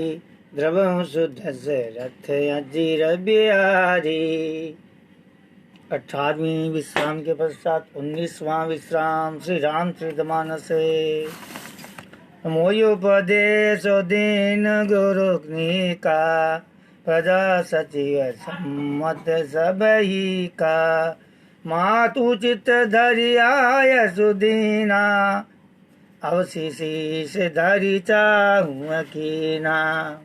द्रवं शुद्ध से रथ अजीर बिहारी। 18वीं विश्राम के पश्चात 19वां विश्राम श्री रामचरित मानसे। मोयोपदेश दीन गुरु का प्रजा सचिव सम्मत सबही का। मातु चित धरिया सुदीना अवशीष धरि चाहूँ कीना।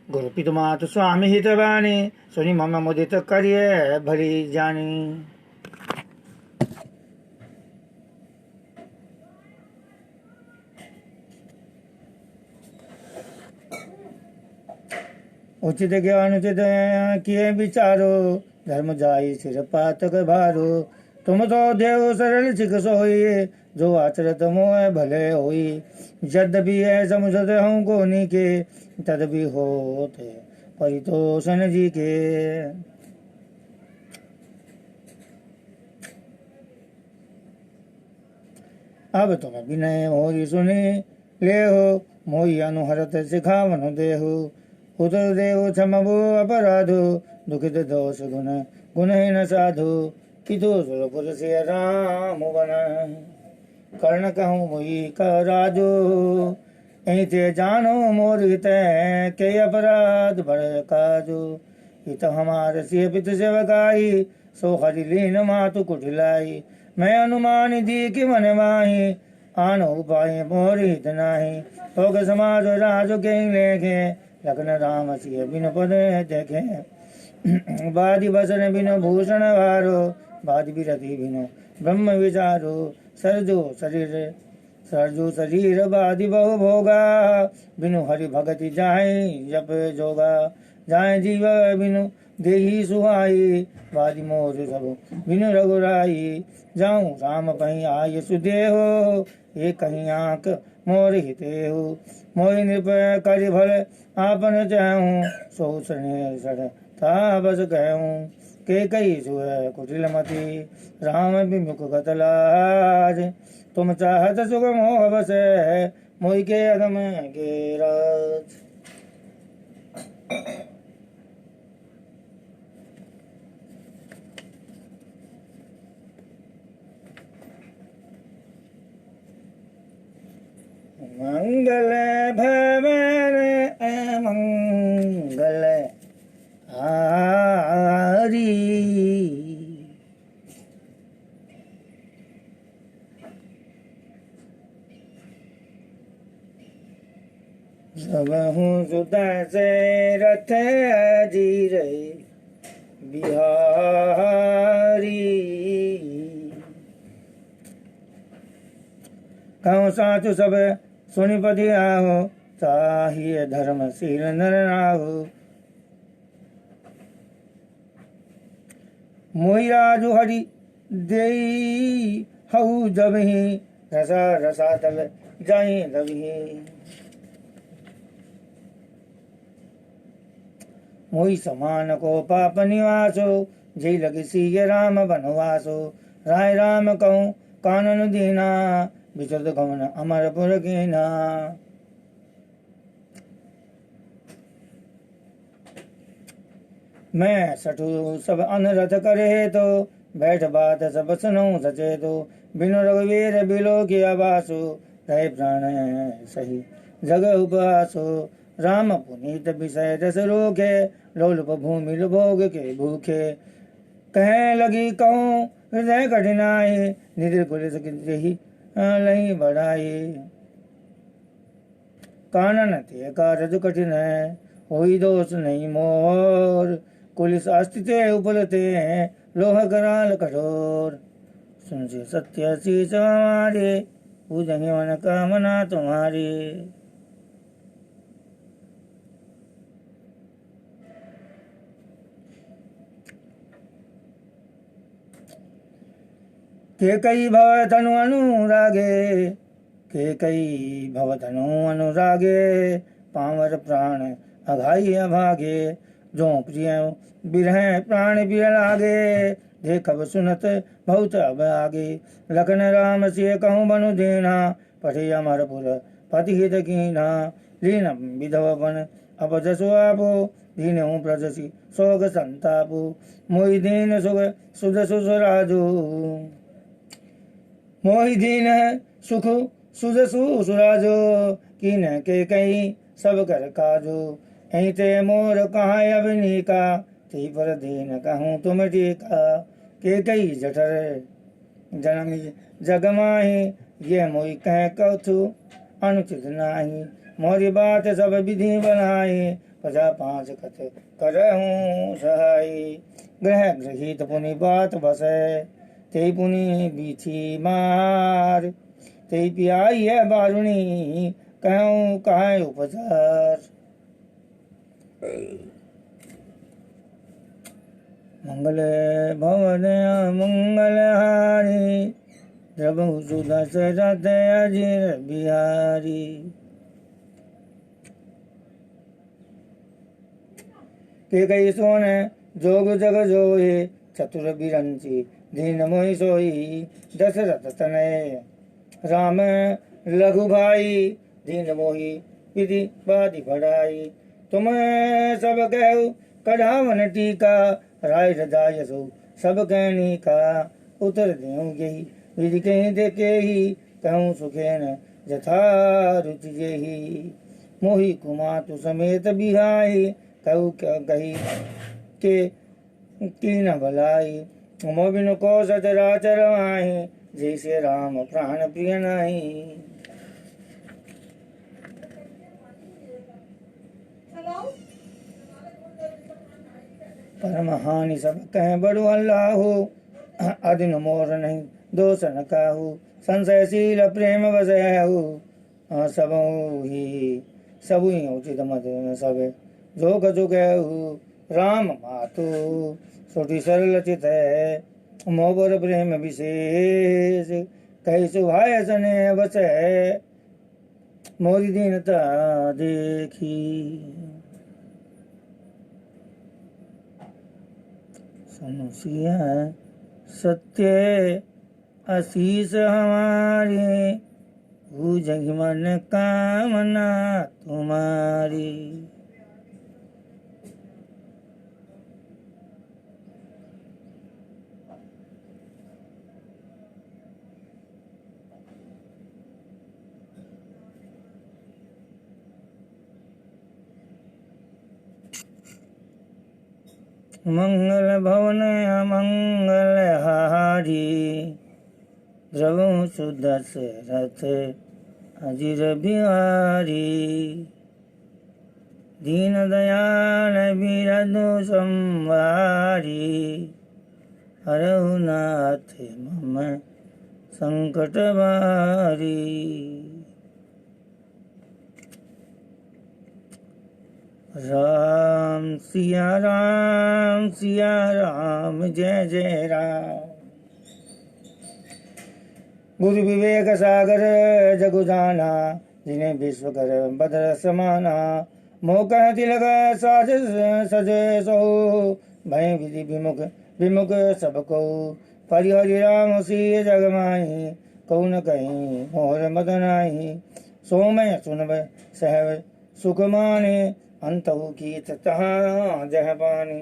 गुरु पितु मातु स्वामी हितवाणी सुनि मम मुदित करिए भली जानी। उचित ज्ञान उचित किए विचारो धर्म जाई सिर पातक भारो। तुम तो देव सरल सिख सोई जो आचरत मोह भले होई। यद्यपि है समुझत हूँ कोनी के तद भी होते परितोषण जी के। अब तुम विनय मोरी सुने ले हो मोहि अनुहरत सिखावन देहु। उतर देव क्षमो अपराधो दुखित दोष गुण गुणहीन साधु। कितो सुरपुर से राम बन कर्ण कहूँ मोहि का राजो। ऐते जानो मोर हित के अपराध बड़ काजो। हित हमार सिय पित सेवकाई सो हरि लीन मातु कुटिलाई। मैं अनुमान दी कि मन माही आन उपाय मोर हित नाही। होग समाज राज के लेखे लखन राम सिय बिन पद देखे। बादि बसन बिन भूषण वारो बादि विरति बिन ब्रह्म विचारो। सरजो शरीर बादि बहु भोगा बिनु हरि भगति जाए जप जोगा। जाए जीव बिनु देही सुहाई बादि मोर सब बिनु रघुराई। जाऊं राम पही आय सुदेहो ये कहीं आंख मोर हिते हो। मोहि नृप कर भल आपन चाहूँ सो सड़ था बस कहूँ। के कई सुह कुटिल मती राम विमुख गतलाज। तुम चाहत सुख मोह बस मोहि के अधम के राज। मंगल भवन मंगल हारी। सबहु सुधा से रथ अजीर बिहारी। कहूँ साचु सब सुनिपति आहो चाहिए धर्मशील नर राहु। मोहि राजु हरि देई हऊ जब ही रसा रसा तल जाई दबही। मोहि समान को पाप निवासो जय लगे सिय राम बनवासो। राय राम कहूँ कानन दीना विचरत गमन अमरपुर कीना। मैं सठु सब अनरथ करे तो बैठ बात सब सुनो सचे तो। बिनु रघुवीर बिलो की आवासो रहे प्राण सही जग उपवासो। राम पुनीत विषय रस रोके लोलुप भूमि भोग के भूखे। कहे लगी कहूँ हृदय कठिनाई निद्र पुलिस ही लही बढ़ाई। कानन ते कारज कठिन है होई दोष नहीं मोर। कुलिस अस्तित्व उपलते हैं लोह कराल कठोर। सुन से सत्य शीश हमारे पूजहि मन कामना तुम्हारी। के कई भव तनु अनुरागे के कई भव तनु अनुरागे। पावर प्राण अघाई अभागे जो प्रिय बिरह प्राण प्रिय लागे। देखब सुनत बहुत अब आगे लखन राम से कहूँ बनु देना पठे अमरपुर पतिहित कीना लीन विधवन अपजसो आपो दीन प्रजसी शोक संतापो मोहि दीन सुख सुध सुराजो मोहि दीन सुख सुध सुराजो कीन के कई सब कर काजो ऐ ते मोर कहाँ अवनी का ती पर दीन कहूँ तुम टीका के कई जठर जन्म जग माही ये मोहि कह कथु अनुचित नाही मोरी बात सब विधि बनाई प्रजा पांच कथ करहूँ सहाय ग्रह गृहित पुनि बात बसे ते पुनि बीछी मार ते पियाई है बारुणी कहूँ कहाँ उपचार मंगल भवन मंगलहारी प्रभु सुदशरथ अजिर बिहारी के कई सोन जोग जग जोए चतुर बिरंची दीन मोहि सोई दशरथ तनय राम लघु भाई दीन मोहि विधि बाधि बढ़ाई तुम सब कहु कढ़ावन टीका राय रजाय सो सब कहनी का उतर देऊ यही विधि कहीं देखे ही कहूँ सुखेन यथा रुचि जेही मोहि कुमातु समेत बिहाई कहू क्या कही के तीन भलाई मोबिन को सचराचर आही जैसे राम प्राण प्रिय नाही परम हानि सब कह बड़ु अल्लाह हो अदिन मोर नहीं दोष न काहू संशयशील प्रेम बसहु सब ही उचित मत सब जोग जुगहु राम मातु छोटी सरल चित है मोबर प्रेम विशेष कही सुभाय सने बस मोरी दीनता देखी सुनसिया सत्य आशीष हमारे भूजग मन कामना तुम्हारी मंगल भवन मंगल हारी द्रवु सुदशरथ अजिर बिहारी दीन दयाल बिरधु संवारी हरहु नाथ मम संकट भारी राम सिया राम जय जय राम गुरु विवेक सागर जगु जाना जिन्हें विश्व कर बदर समाना मोकह तिलक साज सजे सो भय विधि विमुख विमुख सबको परिहरि राम सिय जग माही कौ न कहीं मोहर मदनाही सोमय सुनब सह सुख माने अंतहु कीत तहाँ जह पानी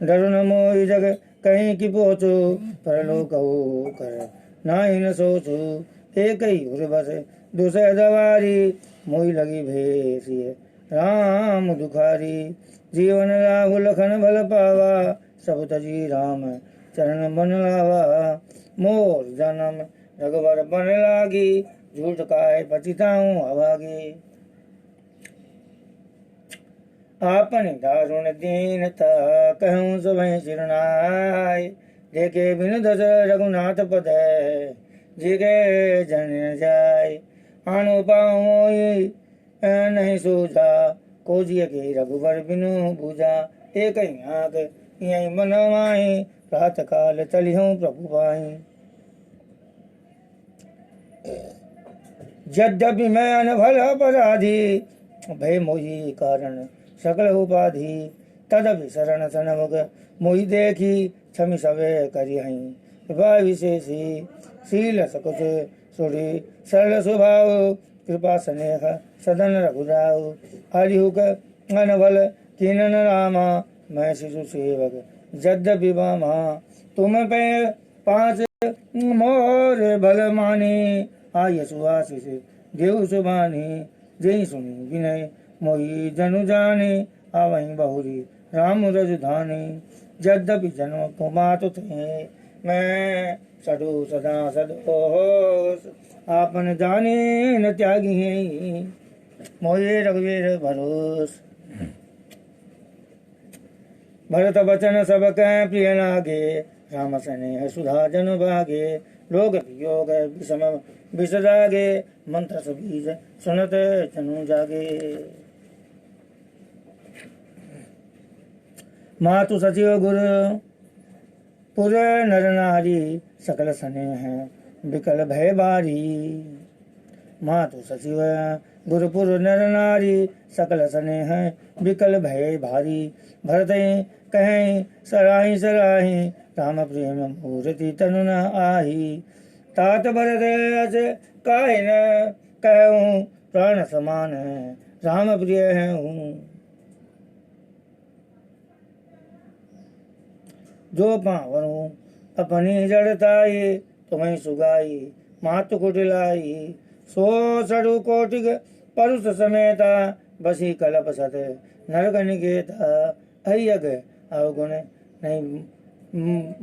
डर न मोहि जग कहीं की पोचो परलोक हो कर नाहि न सोचो एक ही उर्वस दूसरे दवारी मोहि लगी भेसिए राम दुखारी जीवन लाभ लखन भल पावा सब तजी राम चरण बन लावा मोर जन्म रघुवर बन लागी झूठ काय पतिताऊं अभागी आपन दारुण दीनता कहूँ सुबह सिरनाय देखे बिन दस रघुनाथ पद जिगे जन जाय आनो पाऊँ मोई नहीं सूझा कोजिय के रघुवर बिनु पूजा एक आँख यही मन माही प्रात काल चलिहूँ प्रभु पाई यद्यपि मैं अनभल अपराधी भय मोही कारण सकल उपाधि तदपि शरण सनमुख मोहि देखी क्षमि सवे करिहई कृपा विशेषी शील सकुच सुरी सरल स्वभाव कृपा स्नेह सदन रघुराव हरिहुक अनबल कीनन रामा मैं शिशु सेवक यद्यपि बामा तुम पे पाँच मोर बल माने आय सुआशीष देव सुबानी जय सुनी विनय मोहि जनु जाने आवहीं बहुरी राम रजधानी यद्यपि जन्म कुमात थे मैं सडू सदा सदोष आपन जाने न त्यागी है मोहे रघुवीर भरोस भरत बचन सब कै प्रिय लागे राम स्नेह सुधा जन भागे लोग वियोग विषम विष जागे मंत्र सबीज सुनत जनु जागे मातु सचिव गुरु पुर नर नारी सकल स्नेह विकल भय बारी मातु सचिव गुरुपुर नर नारी सकल स्नेह विकल भय भारी भरत कहें सराही सराही राम प्रेम मूर्ति तनु न आही तात भरत अस काहे न कहूँ प्राण समान राम प्रिय है हूँ जो पावनु अपनी जड़ताई तुम्हें सुगाई मातु कुटिलाई सो सड़ु कोटिक परुष समेता बसी कलप सत नरक निकेता अयग अवगुण नहीं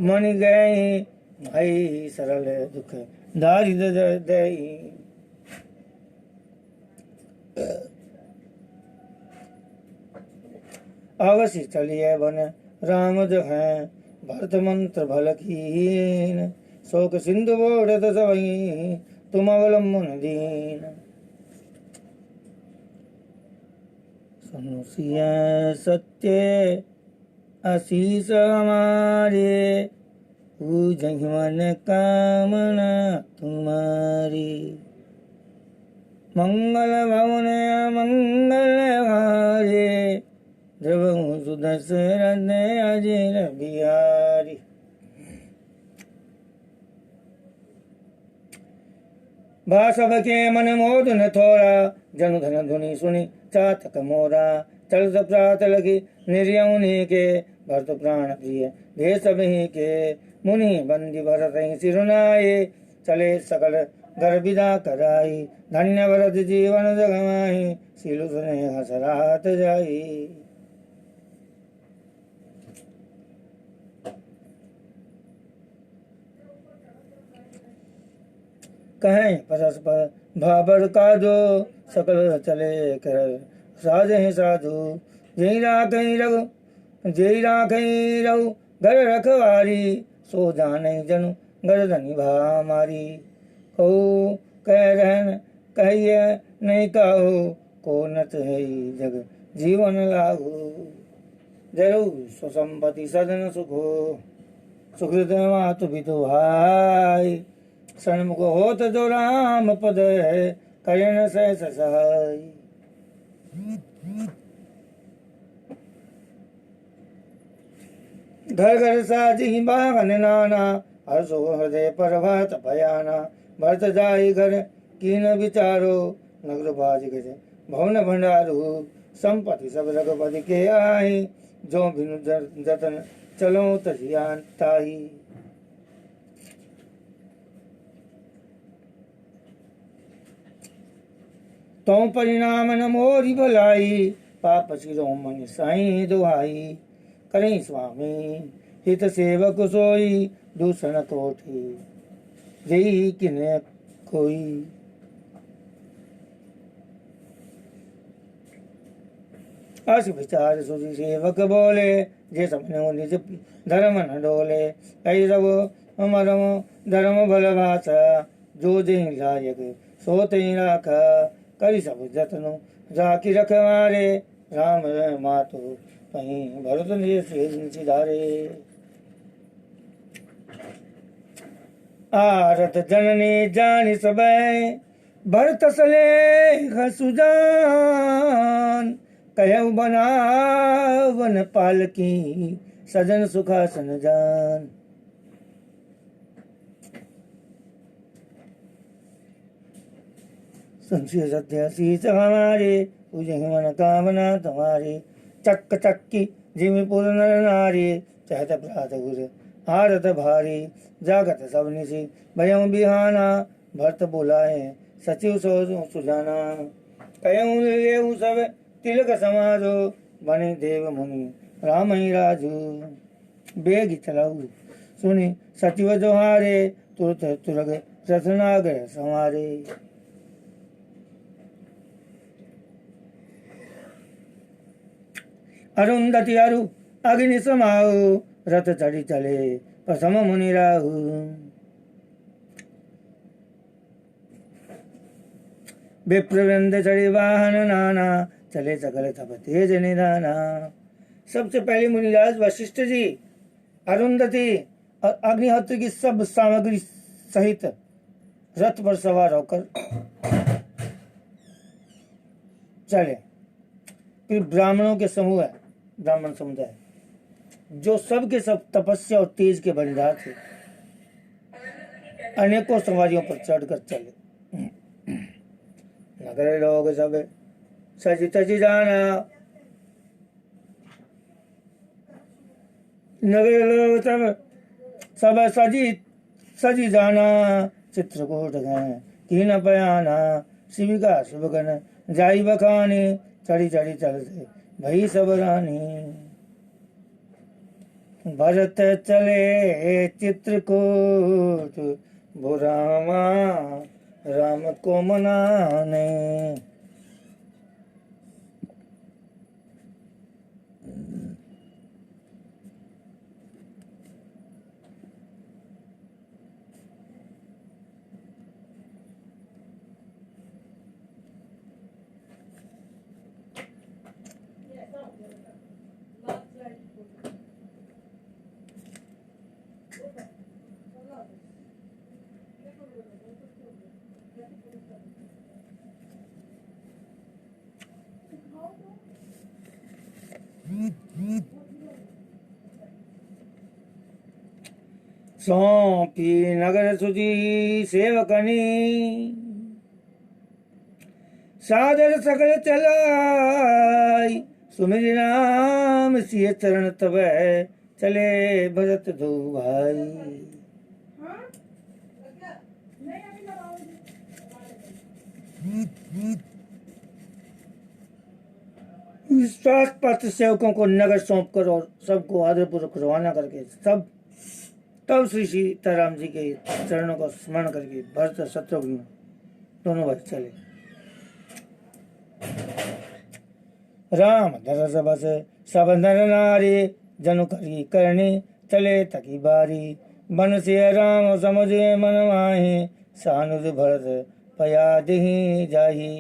मन गए हई सरल दुख दारिद्र दई अवश्य चलिए वन राम जो है भरत मंत्र भल कीन शोक सिंधु बोड़त सवई तुम अवलंबन दीन सुनो सिया सत्य आशीष हमारे पूजहि मन कामना तुम्हारी मंगल भवन मंगल हारे द्रवहु सुदशरथ अजिर बिहारी भाषव के मन मोद न थोरा जनु धन धुनि सुनि चातक मोरा चलत प्रात लगी निर्यमुनि के भरत प्राण प्रिय देश ही के मुनि बंदी भरत सिरुनाए चले सकल घर विदा कराई धन्य भरत जीवन जगमाही सिलु सुने हसरात जाई कहें परस्पर भाबर का जो सकल चले कर साज है साधु जय राखई रघु घर रखवारी सो जाने जनु गर्दनि भा मारी कहू कह रहन कहिए नहीं कहो को नत है जग जीवन लागू जरु सुसंपत्ति सदन सुखो सुकृत मातु बिदु भाई सन्मुख होत जो राम पद है करण सहस सहाय घर घर साजी बागन नाना हर्षो हृदय पर भरत भयाना भरत जाई घर कीन विचारो नगर बाज गज भवन भंडारो संपत्ति सब रघुपति के आए जो बिनु जतन चलो तजियान ताई तो परिणाम न मोरी भलाई पाप शिरोमणि साई दुहाई करें स्वामी हित सेवक सोई दूषण कोठी जई किने कोई अस विचार सुधि सेवक बोले जे सपने निज धर्म न डोले कई सब मरम धर्म भल भाषा जो जई लायक सो तई राखा करी सब जतनो राखी रखवारे राम मातो कहीं भरत ने सिधारे आरत जननी जानी सब भरत सले सुजान कहु बनावन पालकी सजन सुखासन जान संशय सत्य शीच हमारे, पूजे मन कामना तुम्हारे। चक्क चक्की जिमि पुर नर नारी, चहत प्रात गुर हारत भारी। जागत सब निशि भयं बिहाना, भरत बुलाए सचिव सो सुजाना। कयऊँ लेऊ सब तिलक समाजो, बने देव मुनि राम ही राजू। बेग चलाऊ सुनि सचिव जोहारे, तुरत तुरग रत्नागर संवारे। अरुंधति अरु अग्नि समाऊ, रथ चढ़ी चले प्रथम मुनि राहु। विप्रवृंद चढ़ी वाहन नाना, चले सकल तप तेज निधाना। सबसे पहले मुनिराज वशिष्ठ जी अरुंधति और अग्निहोत्र की सब सामग्री सहित रथ पर सवार होकर चले। फिर ब्राह्मणों के समूह है, ब्राह्मण समुदाय, जो सब के सब तपस्या और तेज के बलिदार थे, अनेकों सवारियों पर चढ़कर चले। नगर लोग सब सजी तजी जाना, नगर लोग सब सजी सजी जाना। चित्रकूट गए की न पयाना, शिविका शुभगन जाई बखानी। चढ़ी चढ़ी चलते भई सब रानी। भरत चले चित्रकूट, भुरामा राम को मनाने। सौंपी नगर सुजी सेवकनी, सादर सकल चलाई। सुमिर नाम सिय चरण तब चले भरत दो भाई। विश्वास पात्र सेवकों को नगर सौंप कर और सबको आदरपूर्वक रवाना करके सब तब श्री सीताराम जी के चरणों का स्मरण करके भरत शत्रुघ्न दोनों भाई चले। राम दरस बस सब नर नारी, जनु करी करनी चले तकी बारी। बन से राम समुझे मन माही, सानुज भरत पया दही जाही।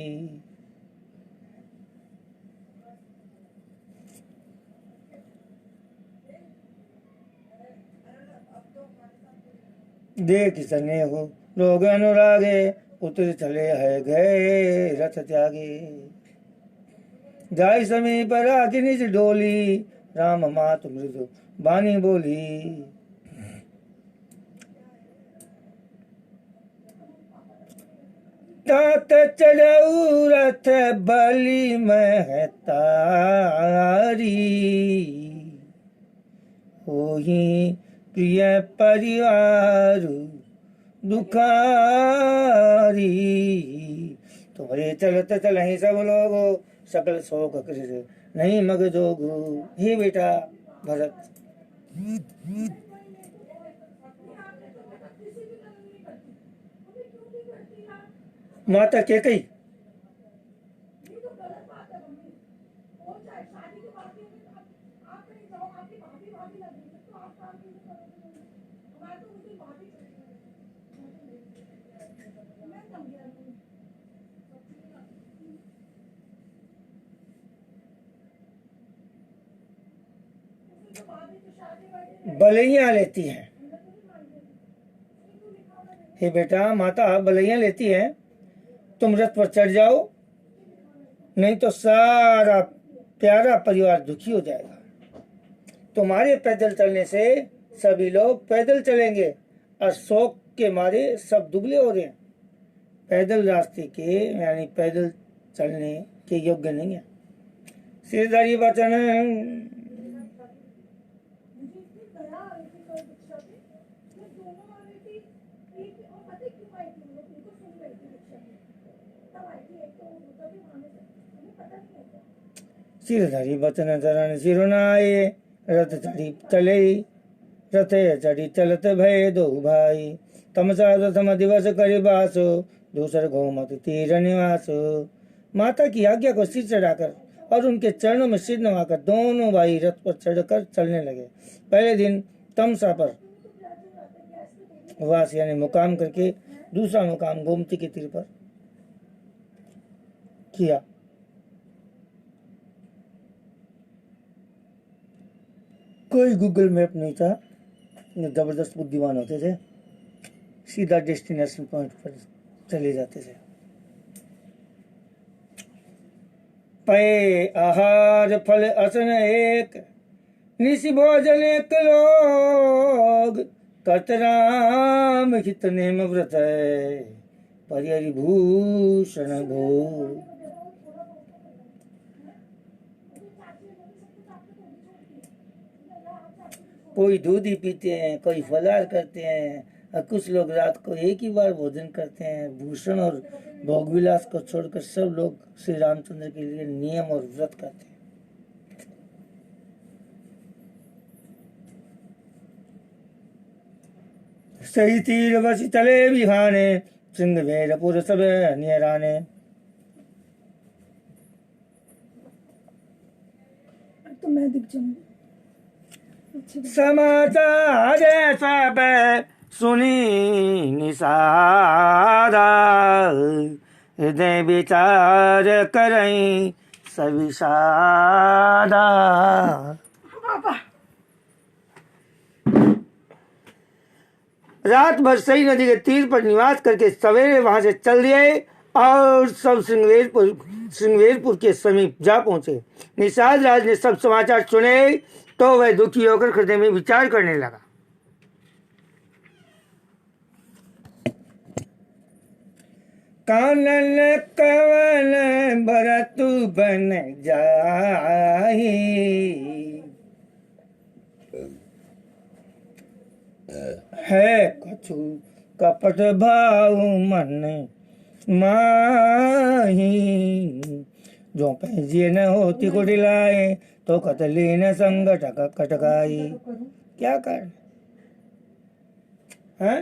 देख सने हो लोग अनुरागे, उतर चले है गए रथ त्यागे। जाय समीप राखी निज डोली, राम मात मृदु बानी बोली। तात चढ़ऊ रथ बलि महतारी, होही प्रिय परिवार दुखारी। तुम्हारे चलत चलहि सब लोग, सकल शोक कृत नहीं मग जोगु। हे बेटा भरत, माता कैकेयी बलैया लेती है। हे बेटा, माता बलैया लेती है, तुम रथ पर चढ़ जाओ, नहीं तो सारा प्यारा परिवार दुखी हो जाएगा। तुम्हारे पैदल चलने से सभी लोग पैदल चलेंगे और शोक के मारे सब दुबले हो रहे हैं। पैदल रास्ते के यानी पैदल चलने के योग्य नहीं है। सिरधरी वचन सिरधरी वचन चरण सिरुनाए रथ चढ़ी चले रथे चढ़ी चलत भय दो भाई तमसा प्रथम दिवस करि बासो दूसर गोमत तीर निवास। माता की आज्ञा को सिर चढ़ाकर और उनके चरणों में सिर नवाकर दोनों भाई रथ पर चढ़कर चलने लगे। पहले दिन तमसा पर वास यानी मुकाम करके दूसरा मुकाम गोमती के तीर पर किया। कोई गूगल मैप नहीं था, जबरदस्त बुद्धिमान होते थे, सीधा डेस्टिनेशन पॉइंट पर चले जाते थे। पय आहार फल असन एक निशि भोजन एक लोग करत राम हित नेम व्रत परिहरि भूषण भोग। कोई दूध ही पीते हैं, कोई फलाहार करते हैं और कुछ लोग रात को एक ही बार भोजन करते हैं। भूषण और भोग विलास को छोड़कर सब लोग श्री रामचंद्र के लिए नियम और व्रत करते हैं। सही तीर बस चले बिहाने सिंह वेरपुर सब नियराने। तो मैं दिख जाऊंगी। समाचार सब सुनी निसारा हृदय विचार करई सविसारा। रात भर सही नदी के तीर पर निवास करके सवेरे वहां से चल दिए और सब श्रृंगवेरपुर के समीप जा पहुंचे। निषाद राज ने सब समाचार सुने तो वह दुखी होकर हृदय में विचार करने लगा। कानन कवन भरत बन जाही है कछु कपट भाव मन माही। जो पैजिए न होती कुटिलाए तो कतली न संगट कटकाई। क्या कारण है?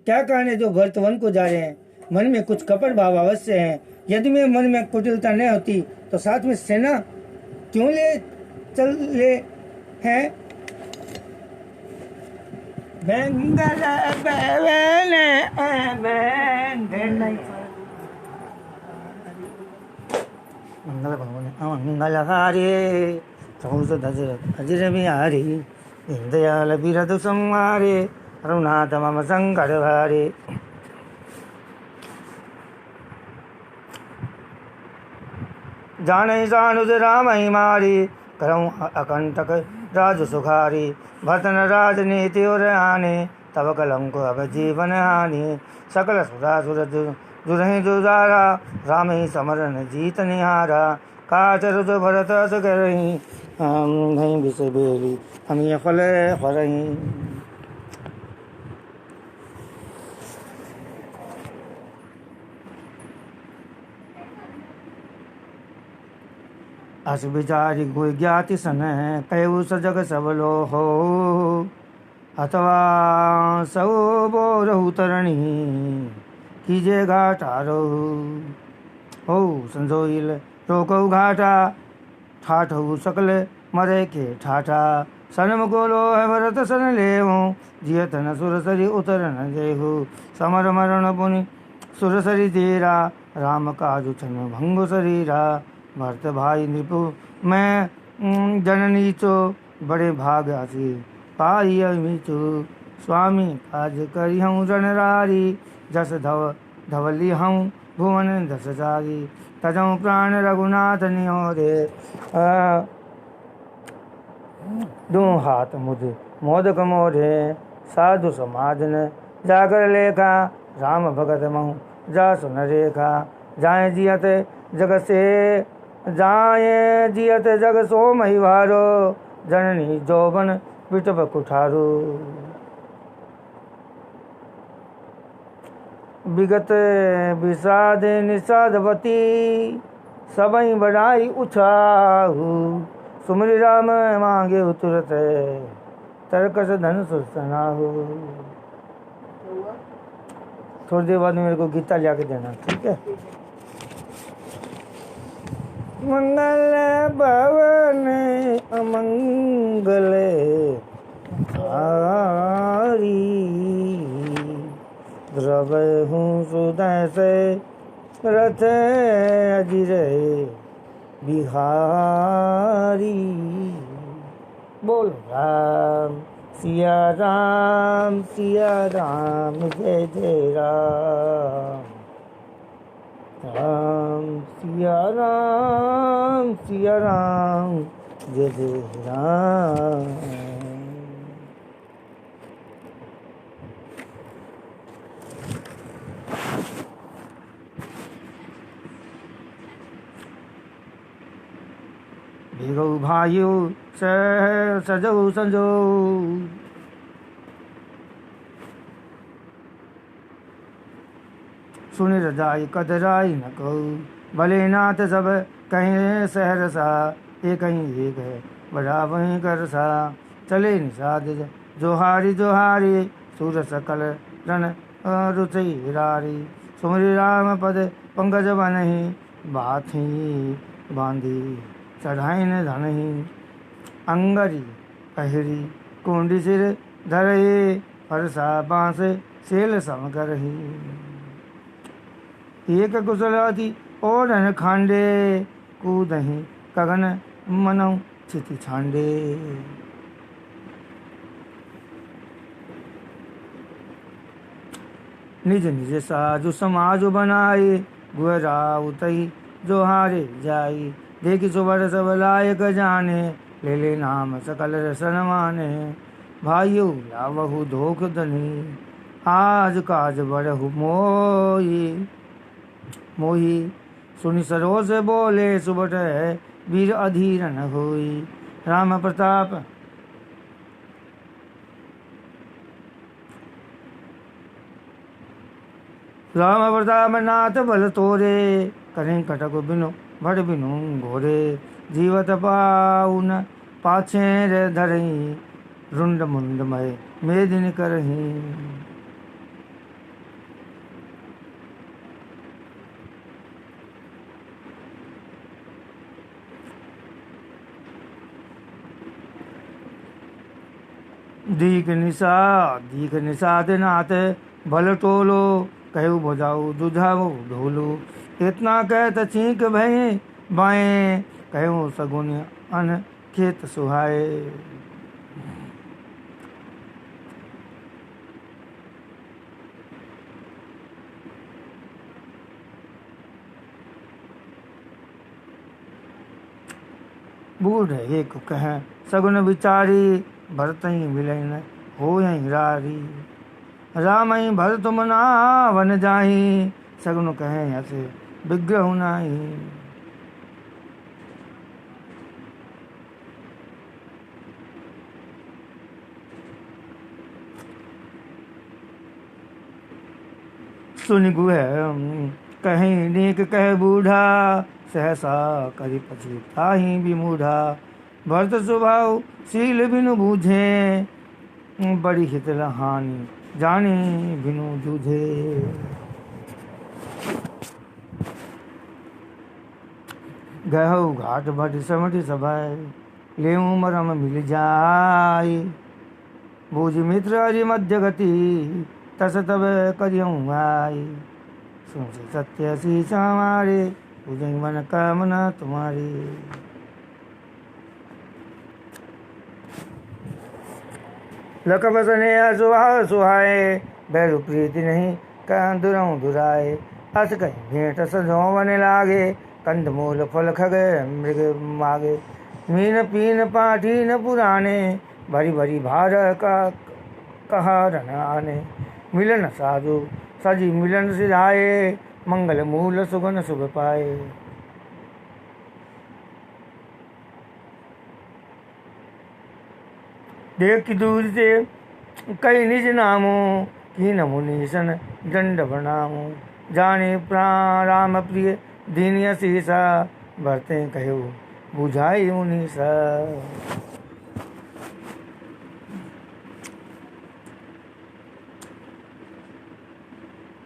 क्या कारण है जो भरत वन को जा रहे हैं? मन में कुछ कपट भाव अवश्य है। यदि में मन में कुटिलता न होती तो साथ में सेना क्यों ले चल ले हैं? बेंगल बेवने मंगल भवन मंगल हारे चौस दशरथ अजर बिहारी दयाल बिरद संहारे अरुणाथ मम संकट भारे। जाने जानुज राम ही मारी करऊँ अकंटक राज सुखारी। भरतन राजनीति और आने तब कलंक अब जीवन हानि। सकल सुरा सुर जुरहि जुजारा राम ही समरन जीत निहारा। काचर जो भरत अस करही हम नहीं बिस बेली हम ये फल फरही। अस विचारी कोई ज्ञाति सन कहु सजग सबलो हो अथवा सौ बोरहु तरणी कीजे घाटारो हो संजोइल रोकऊ घाटा ठाठऊ सकल मरे के ठाठा। सनम गोलो है भरत सन लेहु जियत न सुरसरी उतर न देहु। समर मरण पुनि सुरसरी तेरा राम काजु छन भंगु शरीरा। भरत भाई नृपु मैं जननी चो बड़े भाग आसी पाई अमीचो। स्वामी काज करी हूँ रणरारी जस धवली हूँ भुवन दस सारी। तजऊ प्राण रघुनाथ निहोरे दो हाथ मुझ मोदक मोरे। साधु समाज न जाकर लेखा, राम भगत महु जा सुन रेखा। जाए जियत जग से जाए जियत जग सो महिवारो, जननी जोबन विटप कुठारो। विगत विषाद निषादवती, सबई बढ़ाई उछाहू। सुमरि राम मांगे तुरत, तरकस धन सुसनाहू। थोड़ी देर बाद मेरे को गीता लिया के देना, ठीक है। मंगल भवन अमंगल हारी, द्रवय हूँ सुदय से रथ अजिर बिहारी। बोल राम सिया राम जय जय राम। राम सिया राम जय जय राम। भिगौ भाइयो सजौ संजो, सुनि रजाई कदराई न कहू। भले नाथ सब कहीं सहरसा, एक ही एक है बड़ा वहीं कर सा। चले निषाद जोहारी जोहारी, सूर सकल रण रुचि रारी। सुमरि राम पद पंकज बनहि, बाथी बांधी चढ़ाइन धनहि। अंगरी पहिरी कुंडी सिर धरहि, फरसा बांस सेल सम करहि। एक कुशलाति ओढ़न खांडे, कूदहि कगन मनौ चिति छांडे। निज निज साजु समाजु बनाए, गुहराउतहि जोहारे जाई। देखि सुवर सब लायक जाने, ले ले नाम सकल रसन माने। भाइयो लावहु धोख धनी, आज काज बड़हु मोही। मोही सुनि सरोज बोले, सुबट वीर अधीर न होई। राम प्रताप नाथ बल तोरे, करें कटक बिनु भट बिनु घोरे। जीवत पाउन पाछे रे धरही, रुंड मुंड मय मेदिन करही। दीख निषाद नाथ भल टोलो, कहु बजाऊ दुझाऊ ढोलो। इतना कहत छींक भय बाएं, कहूँ सगुन अन खेत सुहाए। बूढ़ एक कह सगुन विचारी, भरत ही मिलन हो रारी। राम ही भर तुम ना वन जाही, सगुन कहें हसे विग्रह नाही। सुनि गुह कहीं नेक कह बूढ़ा, सहसा करि पछिताहि विमूढ़ा। भरत स्वभाव शील बिनु बूझे, बड़ी हित हानि जाने बिनु जूझे। गहु घाट भट समटि सभय, लेऊ मरम मिल जाय। बूझ मित्र अरि मध्य गति, तस तब करियऊँ आय। सुन सत्य शीश हमारे, पूजै मन कामना तुम्हारी। लख बसने सुहाव सुहाए, बैरु प्रीति नहीं कह दुरऊँ दुराए। अस कहीं भेंट सजोवन लागे, कंद मूल फल खग मृग मागे। मीन पीन पाठी न पुराने, भरी भरी भार का कहा रन आने, मिलन साधु सजी मिलन सिधाए, मंगल मूल सुगन शुभ पाए। देख दूर से कई निज नामो, कीन मुनीसन दंड प्रणामो। जाने प्राण राम प्रिय दीन शीसा, भरते कहो बुझाई मुनीसा।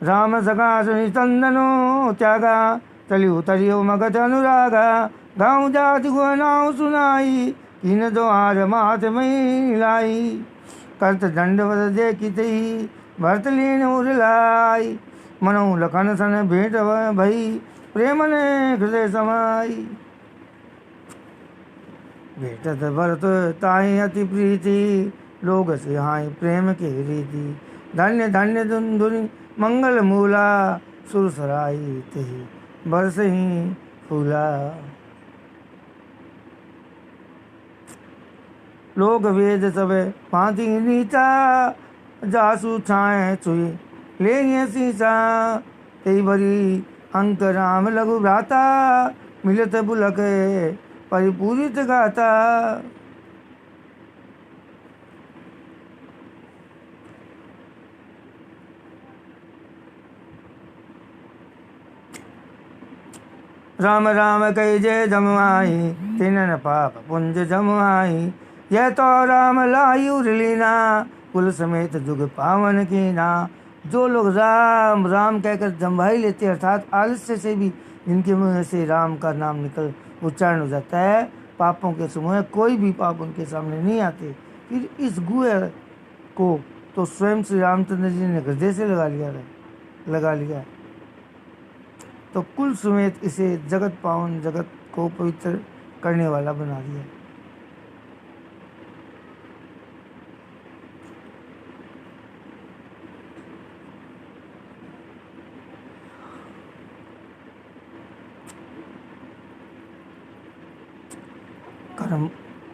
राम सखा सुनि चंदनो त्यागा, चली उतरियो मगध अनुरागा। गाँव जाति को नाव सुनाई, कीन द्वार मात मई लाई। करत दंडवत देखी तई, भरत लीन उरलाई। मनो लखन सन भेंट भई, प्रेम ने हृदय समाई। भेटत भरत ताहि अति प्रीति, लोग सिहाई प्रेम के रीति। धन्य धन्य धुनि मंगल मूला, सुर सराई तेहि बरस ही फूला। लोक वेद सब भांति नीचा, जासु छाए छुई ले सीसा। तेई बरी अंक राम लघु भ्राता, मिलत बुलक परिपूरित गाता। राम राम कही जय जमुआई, तिनन पाप पुंज जमुआई। यह तो राम लाई उरलीना, कुल समेत जुग पावन कीना। जो लोग राम राम कहकर जमवाई लेते, अर्थात आलस्य से भी जिनके मुंह से राम का नाम निकल उच्चारण हो जाता है, पापों के समूह कोई भी पाप उनके सामने नहीं आते। फिर इस गुह को तो स्वयं श्री रामचंद्र जी ने हृदय से लगा लिया। तो कुल समेत इसे जगत पावन, जगत को पवित्र करने वाला बना दिया।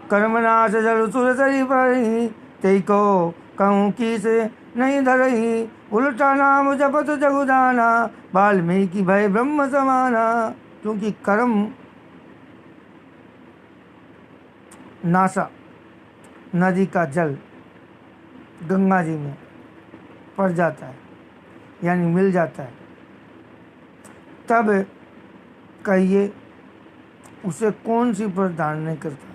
कर्मनाश जल सुर सरी पढ़ी, तेई को कहूँ की से नहीं धरही। उल्टा नाम जपत जगुदाना, वाल्मीकि भय ब्रह्म समाना। क्योंकि कर्म नासा नदी का जल गंगा जी में पड़ जाता है, यानी मिल जाता है, तब कहिए उसे कौन सी प्रदान नहीं करता।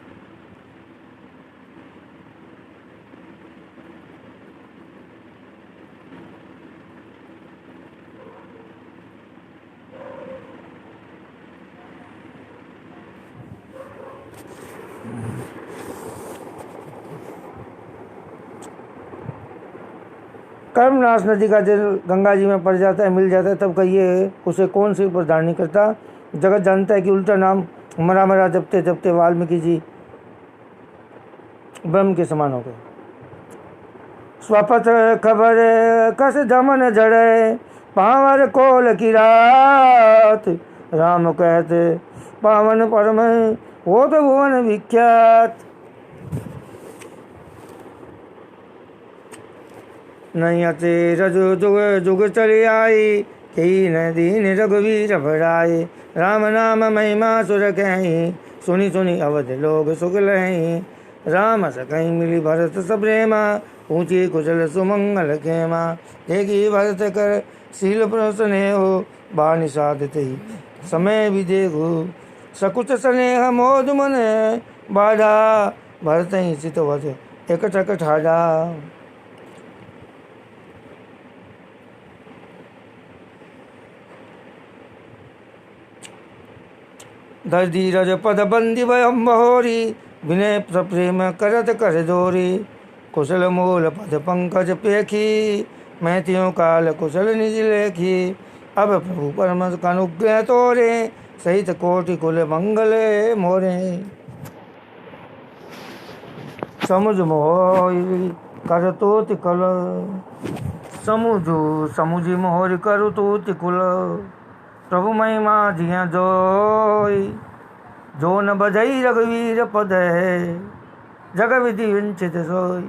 कर्मनाश नदी का जल गंगा जी में पड़ जाता है, मिल जाता है, तब कहिए उसे कौन सी प्रदान नहीं करता। जगत जानता है कि उल्टा नाम मरा मरा जपते जपते वाल्मीकि जी ब्रह्म के समान हो गए। स्वपथ खबर कस दमन जड़े, पावर कोल की रात। राम कहते पावन परम हो तो भुवन विख्यात। नहीं अते रजु जुग जुग चली आई, कीन दीन रघुवीर बढ़ाए। राम नाम महिमा सुर कहीं, सुनी सुनी अवध लोग सुख लहीं। राम सकहीं मिली भरत सप्रेमा, ऊंची कुशल सुमंगल खेमा। देखी भरत कर शील प्रसने हो, बाणी साधते ही समय भी देखो। सकुच स्नेह मोद मन बाढ़ा, भरत ही चित वध एकटक ठाडा। धर धीरज पद बंदी भयम बहोरी, विनय प्रेम करत कर जोरी। कुशल मूल पद पंकज पेखी, मैथियों काल कुशल निज लेखी। अब प्रभु परम अनुग्रह तोरे, सहित कोटि कुल मंगल मोरे। समुझ मोहि कर तोति कल, समुझी मोहरि करु तोति कुल। प्रभु महिमा जिया जोई, जो न बजई रघुवीर पद है। जग विधि विंचित सोई।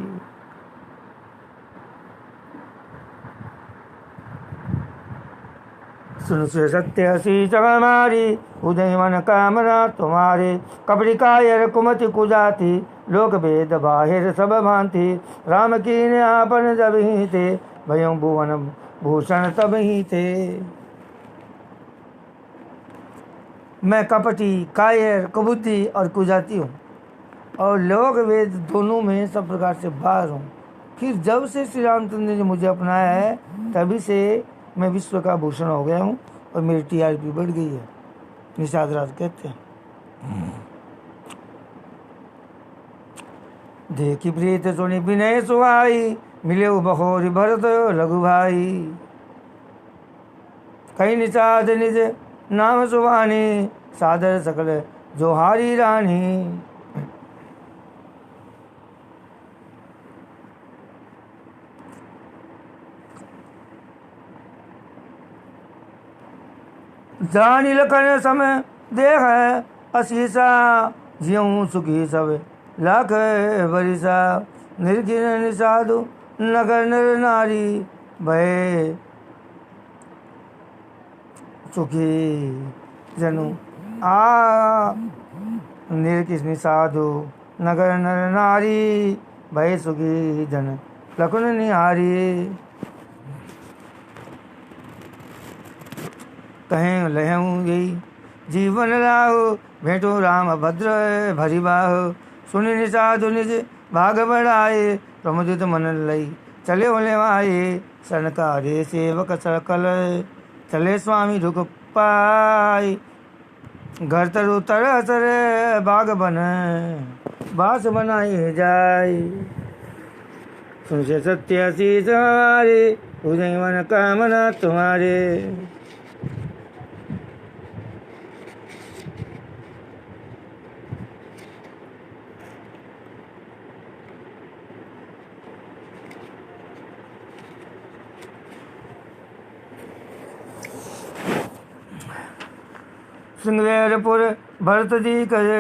सुन से सत्य हसी चरण मारी उदय मन कामना तुम्हारे कपड़ी कायर कुमति कुजाती लोक भेद बाहिर सब भांति राम की ने आपन जब ही थे भयों भुवन भूषण तब ही थे। मैं कपटी कायर कुबुद्धि और कुजाती हूँ और लोक वेद दोनों में सब प्रकार से बाहर हूँ। फिर जब से श्री रामचंद्र ने मुझे अपनाया है तभी से मैं विश्व का भूषण हो गया हूँ और मेरी टीआरपी बढ़ गई है। निषाद राज कहते हैं देखी प्रीत सुनी विनय सुहाई मिले बहोरी भरत लघु भाई कहीं निषाद निज नाम सुहानी सादर सकल जोहारी रानी। जानी लखन समय देख असीसा जियऊँ सुखी सब लाख बरिसा निर्गिन निसाधु नगर नर नारी भय सुखी जनु आ निर्किस निसाधु नगर नर नारी भय सुखी जन लखन निहारी। कहें लहूँ यही जीवन राहो भेंटो राम भद्र भरी बाहो सुनि निषाधु निज भाग बढ़ाए प्रमुदित मन लई चले ओले वाए सनकारे सेवक सकल चले स्वामी रुक पाई घर तरु तरह तरह बाग बन बास बनाए जाए सुन से सत्य शीष हमारे उदय मन कामना तुम्हारे। श्रृंगवेरपुर भरत जी करे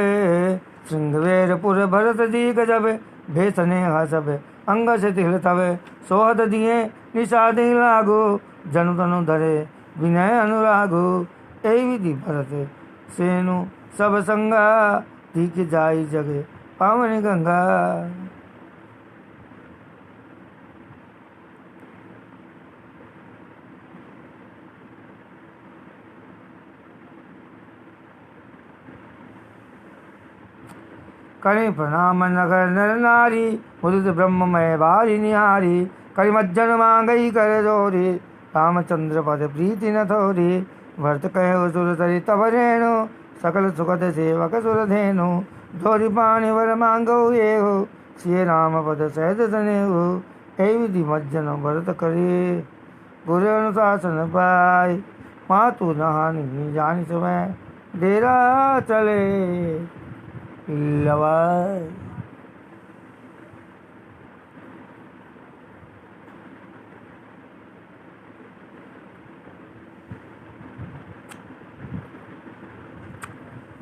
श्रृंगवेरपुर भरत जी गजब भेसने हसब अंग से तिल तब सोहद दिए निषाद लागो जनु तनु धरे विनय अनुरागो ए विधि भरत सेनु सब संगा तीक जाई जगे पावन गंगा। करी प्रणाम नगर नर नारी मुदित ब्रह्ममय बारी निहारी करी मज्जन मांगई कर जोरी रामचंद्र पद प्रीति न थोरी भरत कहो सुर तरी तब रेणु सकल सुखद सेवक सुर धेनु धोरी पानी वर मांगो ये हो श्री राम पद सहज सने हो ए विधि मज्जन भरत करे गुरु अनुशासन पाय मातु नहानी जानी समय डेरा चले लवाय।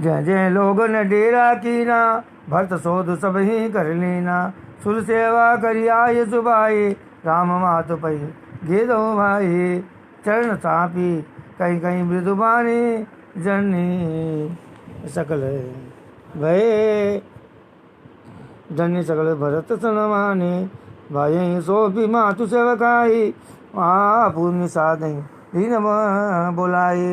जय जय लोग न डेरा कीना भरत शोध सब ही कर लेना सुर सेवा करी आय सुबाई राम मात पई गेदो भाई चरण सापी कहीं कहीं मृदुबानी जननी सकल भय धन्य सकल भरत सनमाने भाई सो भी मातु सेवकाई पुण्य साधई दीन बुलाए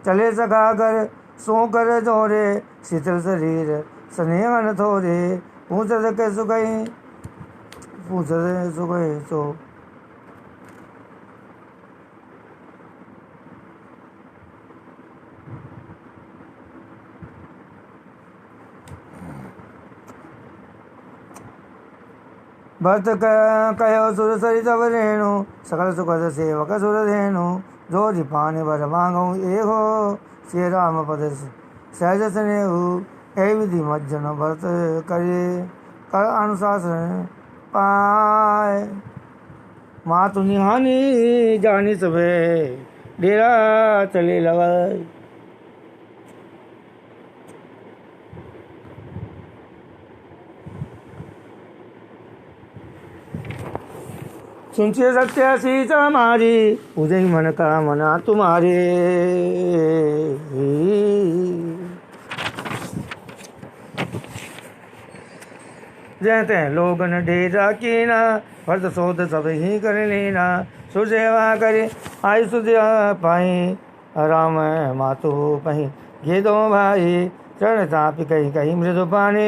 चले सखा कर सो कर जोरे शीतल शरीर स्नेह न थोरे पूछ के सुखई पूछ सुखई सो भरत कहो सुर सरित रेणु सकल सुखद सेवक सुर धेनु जोरी पानी वर मांगो ए हो श्री राम पद सहज स्नेहु ए विधि मज्जन भरत करे कर अनुशासन पाए मातु निहानी जानी सबे डेरा चले लवाई। सुनछे सत्य सीता हमारी उदय मन का मना तुम्हारे। जयते लोगन डेरा कीना फर्द शोध सब ही कर लेना। सुसेवा करे आयुष पाई राम मातु पही ये दो भाई चरण चापी कही कही मृदु पानी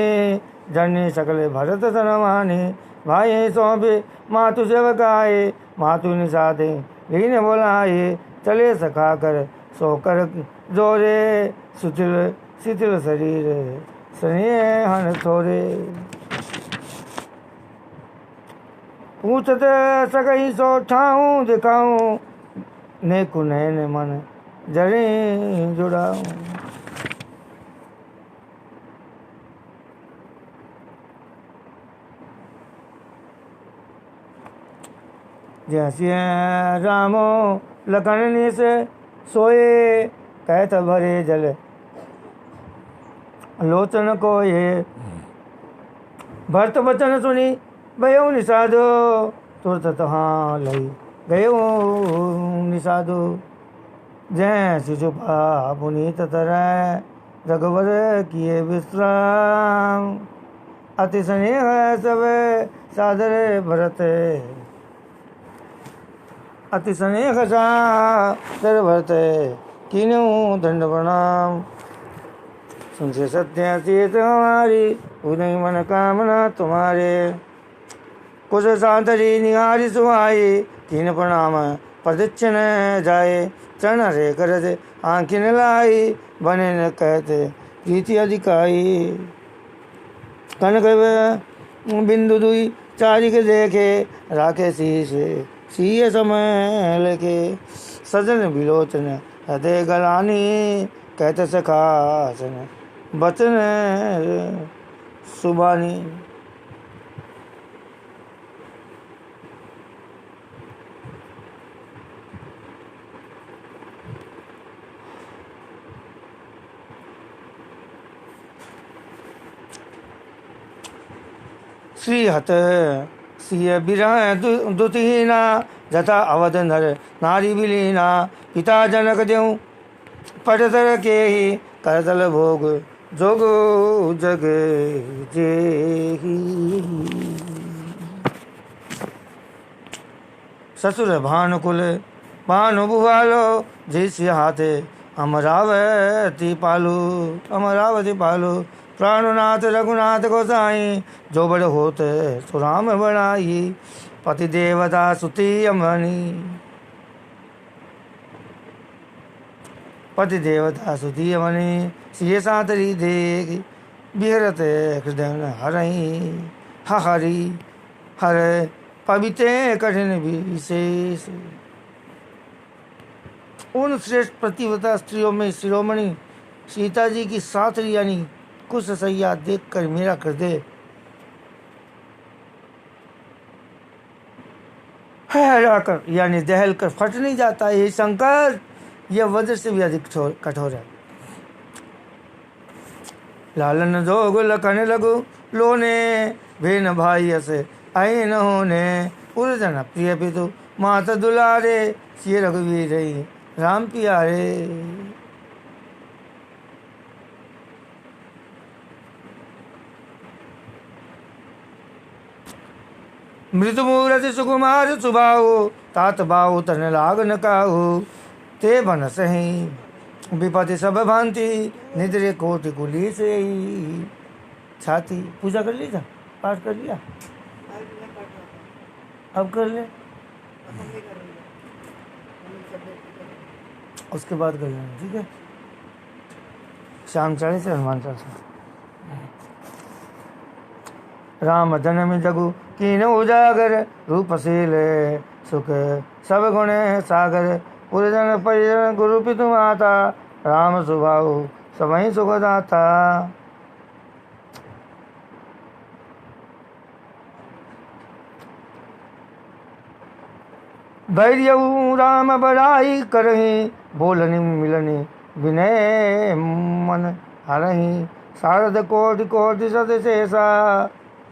जन्य सकल भरत सनमानी। भाई सौंपे मातु सेवकाए मातु निषादे लीन बोलाए चले सखा कर सोकर जोरे सुतिल शिथिल शरीर स्नेह हन थोरे। पूछते सकई सो ठाऊं दिखाऊं ने कुनैन मन जरे जुड़ाऊं। जैसे रामो लखन से सोए कहत भरे जल लोचन को ये भरत वचन सुनी भयो निषादो तुरत तहाँ लई गयो निषादो। जय शिशुपा पुनीत तरह रघुवर किए विश्राम अति स्नेह सब सादर भरत अति स्नेह सादर भरत कीन्हू दंड प्रणाम। सुनसे सत्य सीत हमारी उदय मन कामना तुम्हारे। कुछ सादरी निहारी सुहाई तीन प्रणाम प्रदक्षिण जाए चरण रे करत आँखिन लाई बने न कहते प्रीति अधिकाई। कनक बिंदु दुई चारिक देखे राखे शीश सीय समय लेके सजन विलोचन हृदय गलानी कहते सखासन बचन सुबानी। श्रीहत सिय बिरह दुतिहीना जथा अवध नर नारी विलीना। पिता जनक देऊ पटतर के ही करतल भोग जोग जग जेही। ससुर भानुकुल भानु बुहालो जिस हाथे अमरावती पालू अमरावती पालू। प्राणनाथ रघुनाथ गोसाई जो बड़ होत सुराम बनाई। पति देवता सुती अमनी पति देवता सुती अमनी सिय सातरी देख बिहरत हृदय हरही हरि हर पवित्र कठिन विशेष। उन श्रेष्ठ प्रतिवता स्त्रियों में शिरोमणि सीता जी की सातरी यानी कुछ सैया देखकर मेरा हृदय हराकर यानी दहल कर फट नहीं जाता। ये शंकर यह वज्र से भी अधिक कठोर है। लालन जोग लखन लगु लोने भेन भाई असे आई न होने उर्जन प्रिय पितु मात दुलारे सिय रघुवीर राम प्यारे। मृदु मूरति सुकुमार सुबाहु तात बाहु तन लाग न काहू। ते बन सही विपति सब भांति निद्रे कोटि कुली से छाती। पूजा कर ली था पाठ कर लिया अब कर ले उसके बाद कर लेना ठीक है। शाम 40 हनुमान चालीसा। राम जन्म जगु कीन उजागर रूपशील सुख सब गुण सागर। पुरजन परिजन गुरु पितु माता राम सुभाऊ सबहि सुखदाता। धैर्य राम बड़ाई करही बोलनि मिलनि विनय मन हरही। शारद कोटि कोटि सत शेषा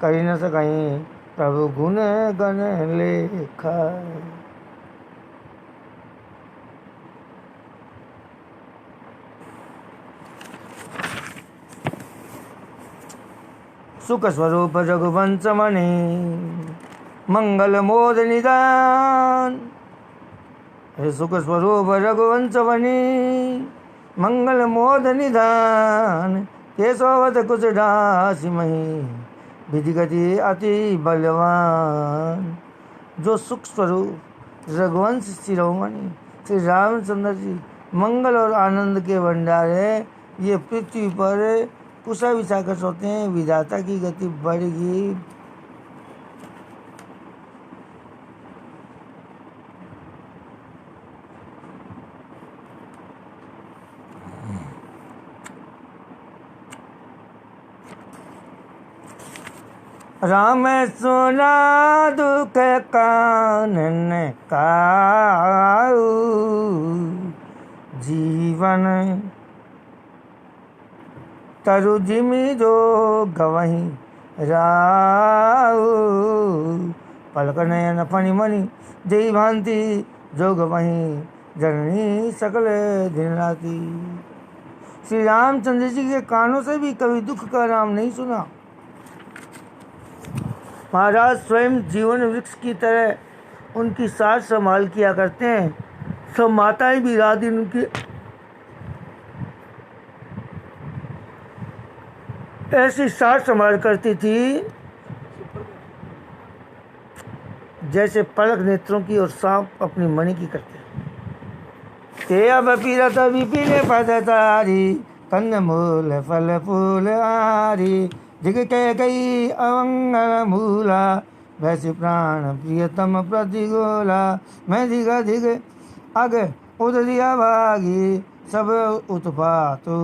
कही न सकहीं प्रभु गुण गण लेखा। सुख स्वरूप रघुवंश मणि मंगल मोद निदान। सुख स्वरूप रघुवंश मणि मंगल मोद निदान। केशवत कुछ दास मही विधि गति अति बलवान। जो सुख स्वरूप रघुवंश शिरोमणि श्री रामचंद्र जी मंगल और आनंद के भंडार है, ये पृथ्वी पर कुशा विचाकर सोते हैं। विधाता की गति बढ़ेगी। राम सुना दुख कानन काऊ। जीवन तरु जिमि जो गवही राऊ। पलक नयन फणि मणि जय भांति जो गवही जननी सकल दिन राती। श्री रामचंद्र जी के कानों से भी कभी दुख का नाम नहीं सुना। महाराज स्वयं जीवन वृक्ष की तरह उनकी सार संभाल किया करते हैं। सब माताएं भी रात दिन उनकी ऐसी सार संभाल करती थी जैसे पलक नेत्रों की और सांप अपनी मणि की करते। ते अब पीरत विपिन पदतारी कंद मूल फल फूल आरी। दिग के कई अवंगल मूला वैसे प्राण प्रियतम प्रतिगोला। मैं दिग दिग अग उदरिया भागी सब उत्पातु।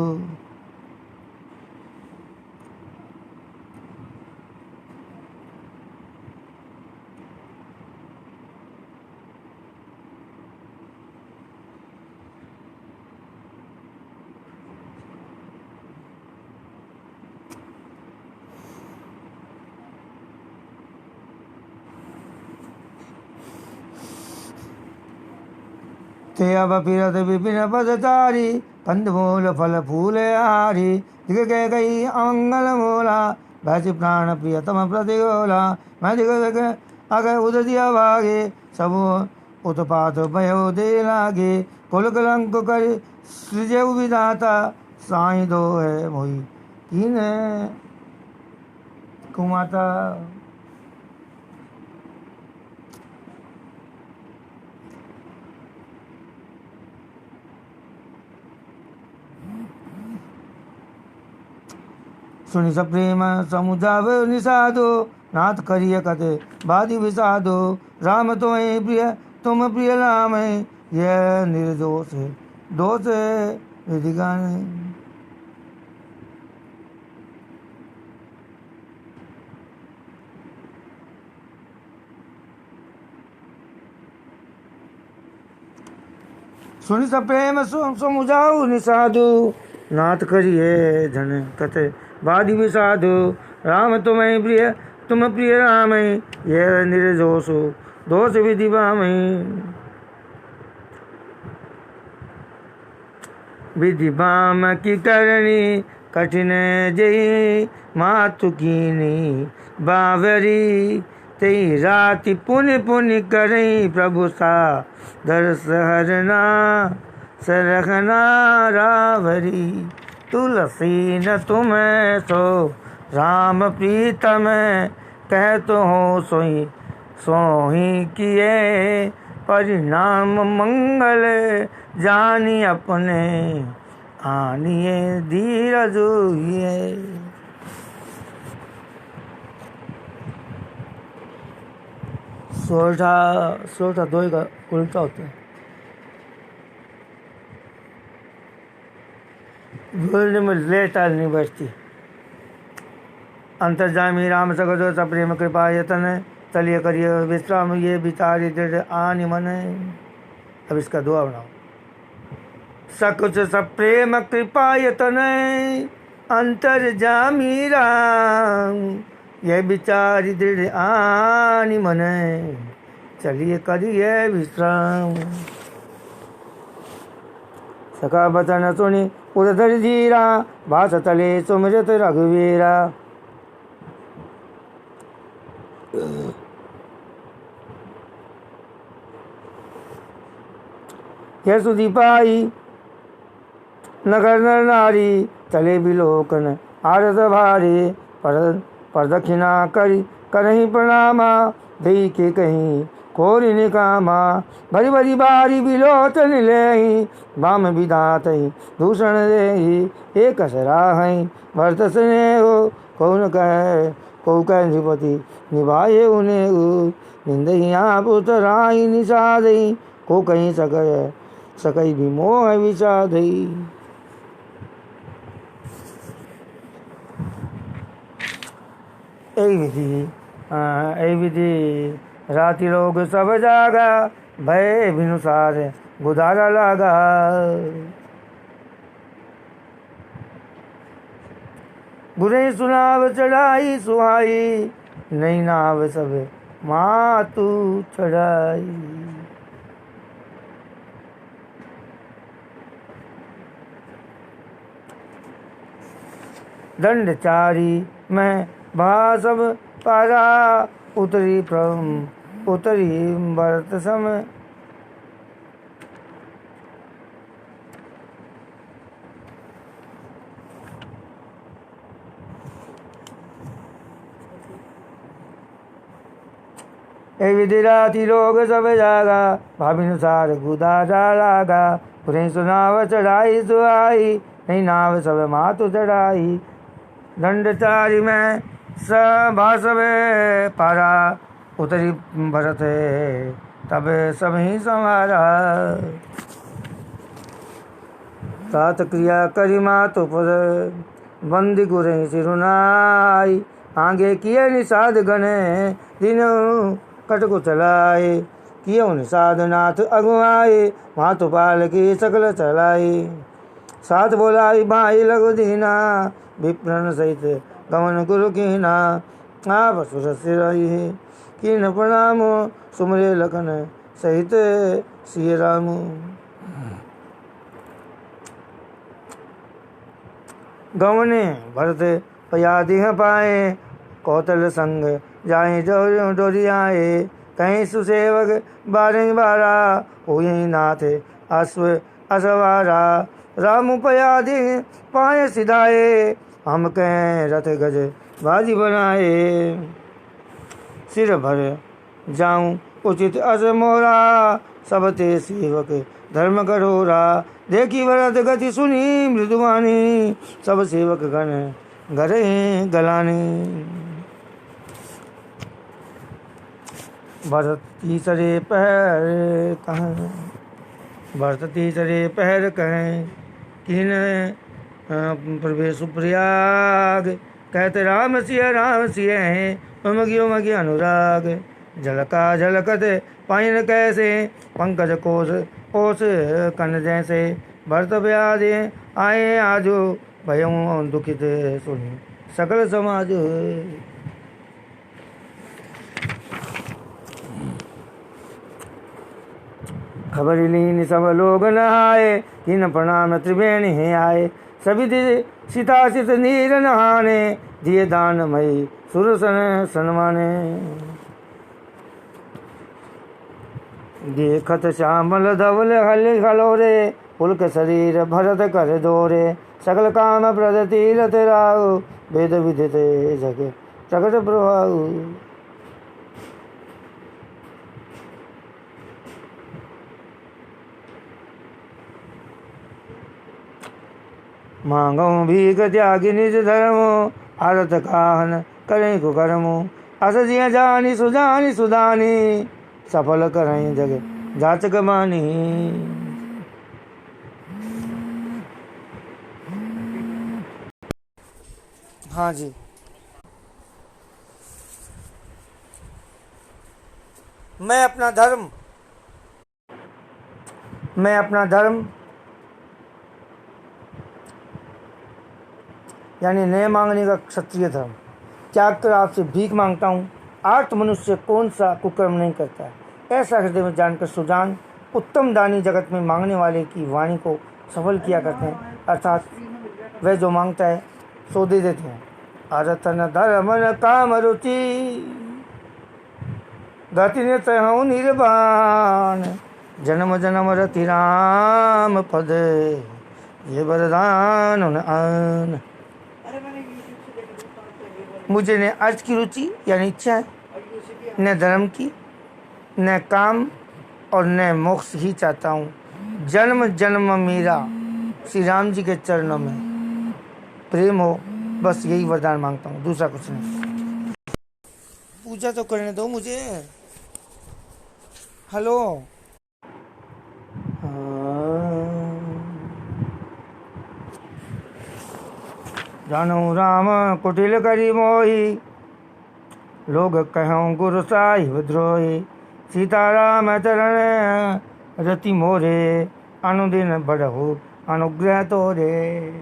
ते अब पीरत विपिन पदचारी कंद मूल फल फूल आरी। दिग के गई अमंगल मूला भैसी प्राण प्रियतम प्रतिगोला। मैं दिग दिग अग उदरिया भागे सब उत्पात भयो दे लागे। कुल कलंक कर सृजऊ विधाता साई दो है मोई कीन कुमाता। सुनि सप्रेम समुझाव निषादो नाथ करिय कथे बादि विषादो। राम तुम्हें प्रिय तुम प्रिय राम यह निर्दोष है दोष विधि गाने। सुनि सप्रेम समुझाव निषादो नाथ करिए धन कथे वादि विषादो। राम तुम्हें प्रिय तुम प्रिय राम यह निर्दोष दोष विधि बामहि। विधि बाम की करनी कठिन जई मातु कीनी बावरी। तई राति पुनि पुनि करई प्रभु सा दर्श हरना सरखना रावरी। तुलसी न तुम्हें सो राम प्रीतम कह तो हो सोई सोही किए। परिणाम मंगल जानी अपने आनिए धीरज हुए। सोठा दो का उल्टा होता है। बोलने में लेटा नहीं बचती। अंतर्जामी राम सगदो सप्रेम कृपा यतन चलिए करिए विश्राम ये बिचारी दृढ़ आनि मन। अब इसका दुआ बनाओ। सकुच सप्रेम कृपा यतन अंतर्जामी राम यह विचारी दृढ़ आनी मन, चलिए करिए विश्राम। सका बचन सुनी उधर धीरा, भाष तले सुमिरत रघुवीरा। यह सुधि पाई नगर नर नारी, चले विलोकन आरत भारी। पर दक्षिणा करी करही प्रणामा, दई के कहीं खोरी निकामा। भरी भरी बारी बिलोचन लेही, बाम विधात दूषण देही। एक सराहई भरत स्नेह, कौन कह नृपति निभाए उन्हें। निंदही आप उतराई निषादई, को कहीं सकई विमोह विषादई। ऐ विधि राति लोग सब जागा, भय बिनुसार गुदारा लागा। बुरे सुनाव चढ़ाई सुहाई, नई नाव सब मातु चढ़ाई। दंड चारी मैं भासव पारा, उतरी भरत सम। ए विधि राति लोग सब जागा, भाविनुसार गुदारा लागा। पुरे सुनाव चढ़ाई सुहाई, नई नाव सब मातु चढ़ाई। दंड चारी में भासव पारा, उतरी भरत तब सब ही संवारा। तात क्रिया करी मातु पद, बंदी गुरे सिरुनाई। आगे किए निषाद गणे, दिन कटकु चलाए। किए निषाद नाथ अगुआए, मातु पाल की सकल चलाई। साथ बोलाई भाई लघु दीना, विप्रन सहित गमन गुरु कीना। आप सुर सिरहि कीन प्रणाम, सुमरे लखन सहित सिय राम। गमने भरत पयादिह पाए, कौतल संग जाए डोरियाए। कहीं सुसेवक बारह बारा, हो नाथ अश्व असवारा। राम पयादि पाए सिधाए, हम कहें रथ गज बाजी बनाए। सिर भर जाऊं उचित अस मोरा, सब ते सेवक धर्म कठोरा। देखी भरत गति सुनी मृदुवानी, सब सेवक गण गरे गलानी। भरत तीसरे पहर कहें, भरत तीसरे पहर कहें। किन प्रवेश प्रयाग, कहते राम सिय हैं। उमगी अनुराग, झलका झलकत पाइन कैसे। पंकज कोश ओस कन जैसे, भरत व्याधि आए आजो। भयं दुखित सुनी सकल समाज। खबर लीन सब लोग नहाए, किन प्रणाम त्रिवेणी है आए। सभी सीतासित नीर नहाने, दिए दानमयी सुर सन्माने। देखत श्यामल धवल हलोरे, पुलक शरीर भरत कर दोरे। सकल काम प्रद तीरथ राहु, वेद विदित जग प्रकट प्रभाऊ। मांगो भीख त्यागी निज धर्म, आरत काहन करें कुकर्म। अस जिय जानी सुजानी, सफल करें जग जाचक मानी। हाँ जी, मैं अपना धर्म यानी न्याय मांगने का क्षत्रिय धर्म, त्याग कर आपसे भीख मांगता हूँ। आर्त मनुष्य कौन सा कुकर्म नहीं करता है। ऐसा हृदय में जानकर सुजान उत्तम दानी जगत में मांगने वाले की वाणी को सफल किया करते हैं, अर्थात वह जो मांगता है सो दे देते हैं। अर्थ न धर्म न काम रुचि गति ने तहु निर्वाण जन्म जन्म रति राम पद ये वरदान उन आन। मुझे न अर्थ की रुचि यानी इच्छा है, न धर्म की, न काम और न मोक्ष ही चाहता हूँ। जन्म जन्म मेरा श्री राम जी के चरणों में प्रेम हो, बस यही वरदान मांगता हूँ, दूसरा कुछ नहीं। पूजा तो करने दो मुझे। हेलो जानू राम कुटिल करी मोही लोग कहूँ गुरु साहिब द्रोही सीताराम चरण रति मोरे अनुदिन बढ़हु अनुग्रह तोरे।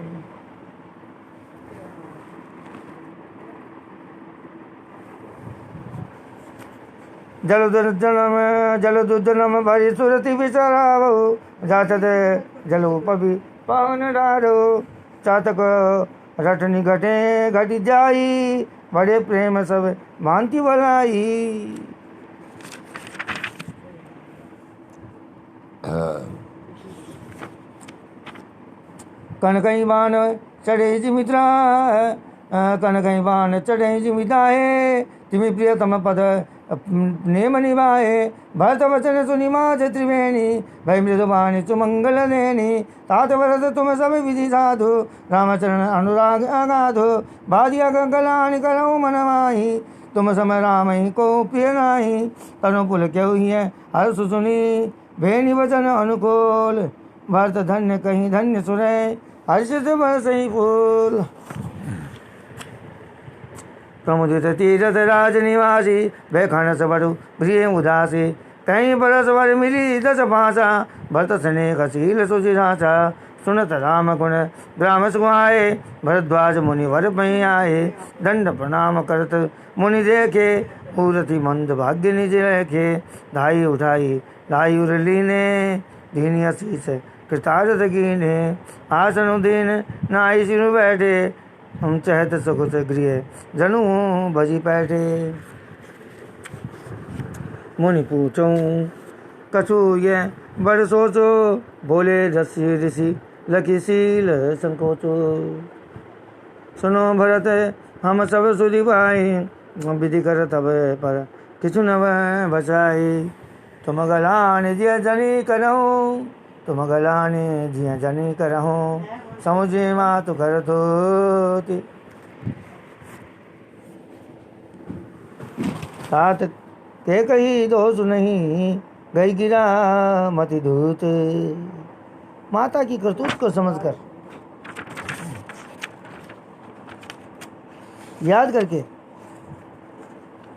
जलदुजनम भरी सुरति विचरावो जातत जलो पवि पावन डारो चातक रटनी घटे घटी जाई बड़े प्रेम सब भांति भलाई। कनकई बाण चढ़े जिमित्रा कनकई बाण चढ़े जिमिताए तिमि प्रियतम पद नेम निभाए भरत वचन सुनि माज त्रिवेणी भय मृदुवाणी सुमंगल नैनी तात वरद तुम सब विधि साधु रामचरण अनुराग अगाधु बादिया गलानि करऊ मन माही तुम सम राम ही को प्रिय नाही तनु पुल क्यों ही है हर सुनी भेणी वचन अनुकूल भरत धन्य कहीं धन्य सुरे हर्षित बरसई फूल। प्रमुदित तीरथ राज निवासी बैखानस बड़ु प्रिय उदासी कहीं बरस वर मिली दस भाषा भरत स्नेह शील सुचिराचा सुनत राम गुण ग्राम सुहाए भरद्वाज मुनि वर पही आए दंड प्रणाम करत मुनि देखे मूर्ति मंद भाग्य निज रखे धाई उठाई लाई उर लीने दीनी अशीष कृतार्थ कीने आसन दीन नाई सिर बैठे हम चहत सुख से गृह जनु भजी बैठे। मुनि पूछो कछु ये बड़ सोचो बोले ऋषि ऋषि लखी शील संकोचो सुनो भरत हम सब सुधि पाई विधि कर तब पर किछु न बचाई तुम गलान जिया जनी करो तुम गलाने जिया जनी करहो समुझे मातु कर धोती तात के कही दोष नहीं गई गिरा मति दूत। माता की करतूत को समझकर याद करके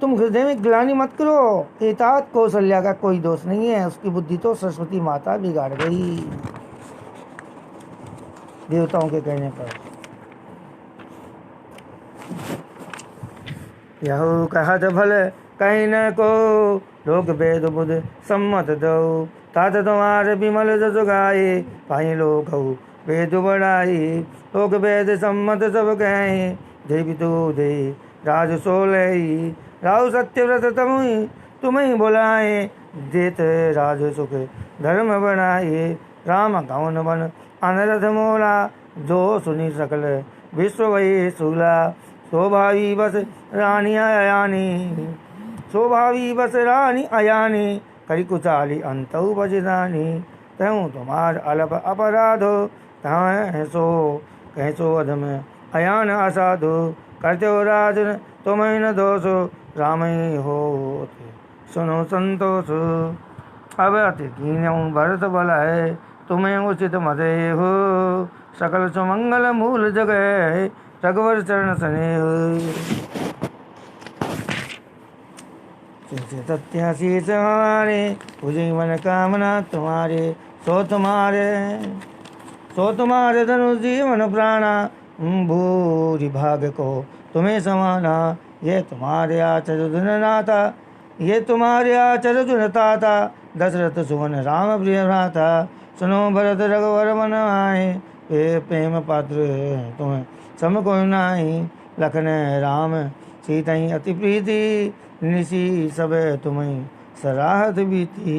तुम हृदय में ग्लानि मत करो। एतात कौशल्या का कोई दोष नहीं है, उसकी बुद्धि तो सरस्वती माता बिगाड़ गई देवताओं के कहने पर। यहो कहत भल कहीं न को लोक वेद बुध सम्मत दो तात तुम्हारे विमल जस गाये पाई लोक वेद बढ़ाई लोक वेद सम्मत सब कहे देवी तो दे राज सोलई राहु सत्यव्रत तुम्हें बुलाए देत राज सुख धर्म बनाए राम कौन बन अनरथ मोला जो सुनी सकल विश्व वही सूला स्वभावी बस रानी अयानी स्वभावी बस रानी अयानी करी कुचाली अंतु बजदानी तहु तुम्हार अलप अपराधो तह सो कह सो अधम अयान असाधु करते हो राज तुम्हें न दोषो राम ही हो सुनो संतोष। अब अति कीन भरत बल है तुम्हें उचित मदे हो सकल सुमंगल मूल जगह रघुवर चरण स्नेह तथ्याशीष हमारे पूजे मन कामना तुम्हारे सो तुम्हारे धनु जीवन प्राणा भूरि भाग को तुम्हें समाना, ये तुम्हारे आचर धुन नाता, ये तुम्हारे आचर धुन ताता, दशरथ सुवन राम प्रिय भ्राता। सुनो भरत रघुवर मन आए, ये प्रेम पात्र तुम्हें सम कोई नाही। लखन राम सीतई अति प्रीति, निसी सब तुम्हें सराहत बीती।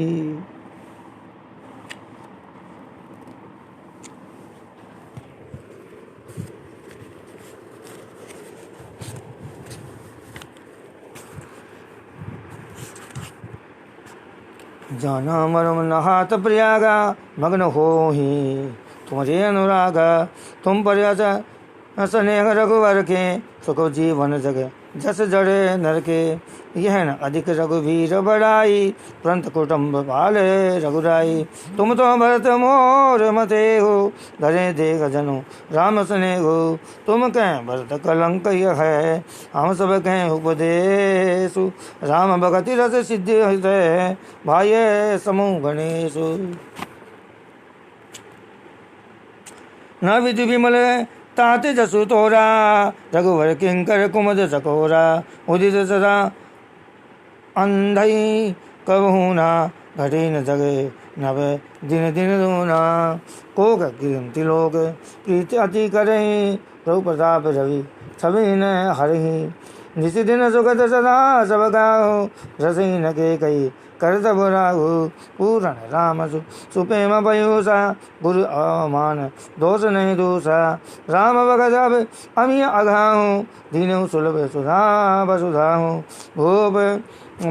जाना मरम नहात प्रयागा, मग्न हो ही तुम्हारे अनुरागा। तुम पर स्नेह रघुवर के, सुख जीवन जग जस जड़े नर के। यह न अधिक रघुवीर बड़ाई, प्रंत कुटुंब पाले रघुराई। तुम तो भरत मोर मते हो, घरे देख जनु राम स्नेह हो। तुम कह भरत कलंक यह है, हम सब कह उपदेशु। राम भगति रस सिद्धि है, भाई समूह गणेशु। न विधि विमल तात जसु तोरा, रघुवर किंकर कुमद सकोरा। उदित सदा अंधई कबहू ना, घटे न जगे नव दिन दिन दूना। कोक गिरंति लोक कीर्ति अति करही, प्रभु प्रताप रवि छवि न हरही। निस दिन सुगत सदा सब गाओ, रसही न के कई करत बुराहु। पूरण राम सुपेम पयूषा, गुरु अवमान दोष नहीं दूषा। राम भगत अब अमी अघाहूँ, दीनहु सुलभ सुधा वसुधाहूँ। भूप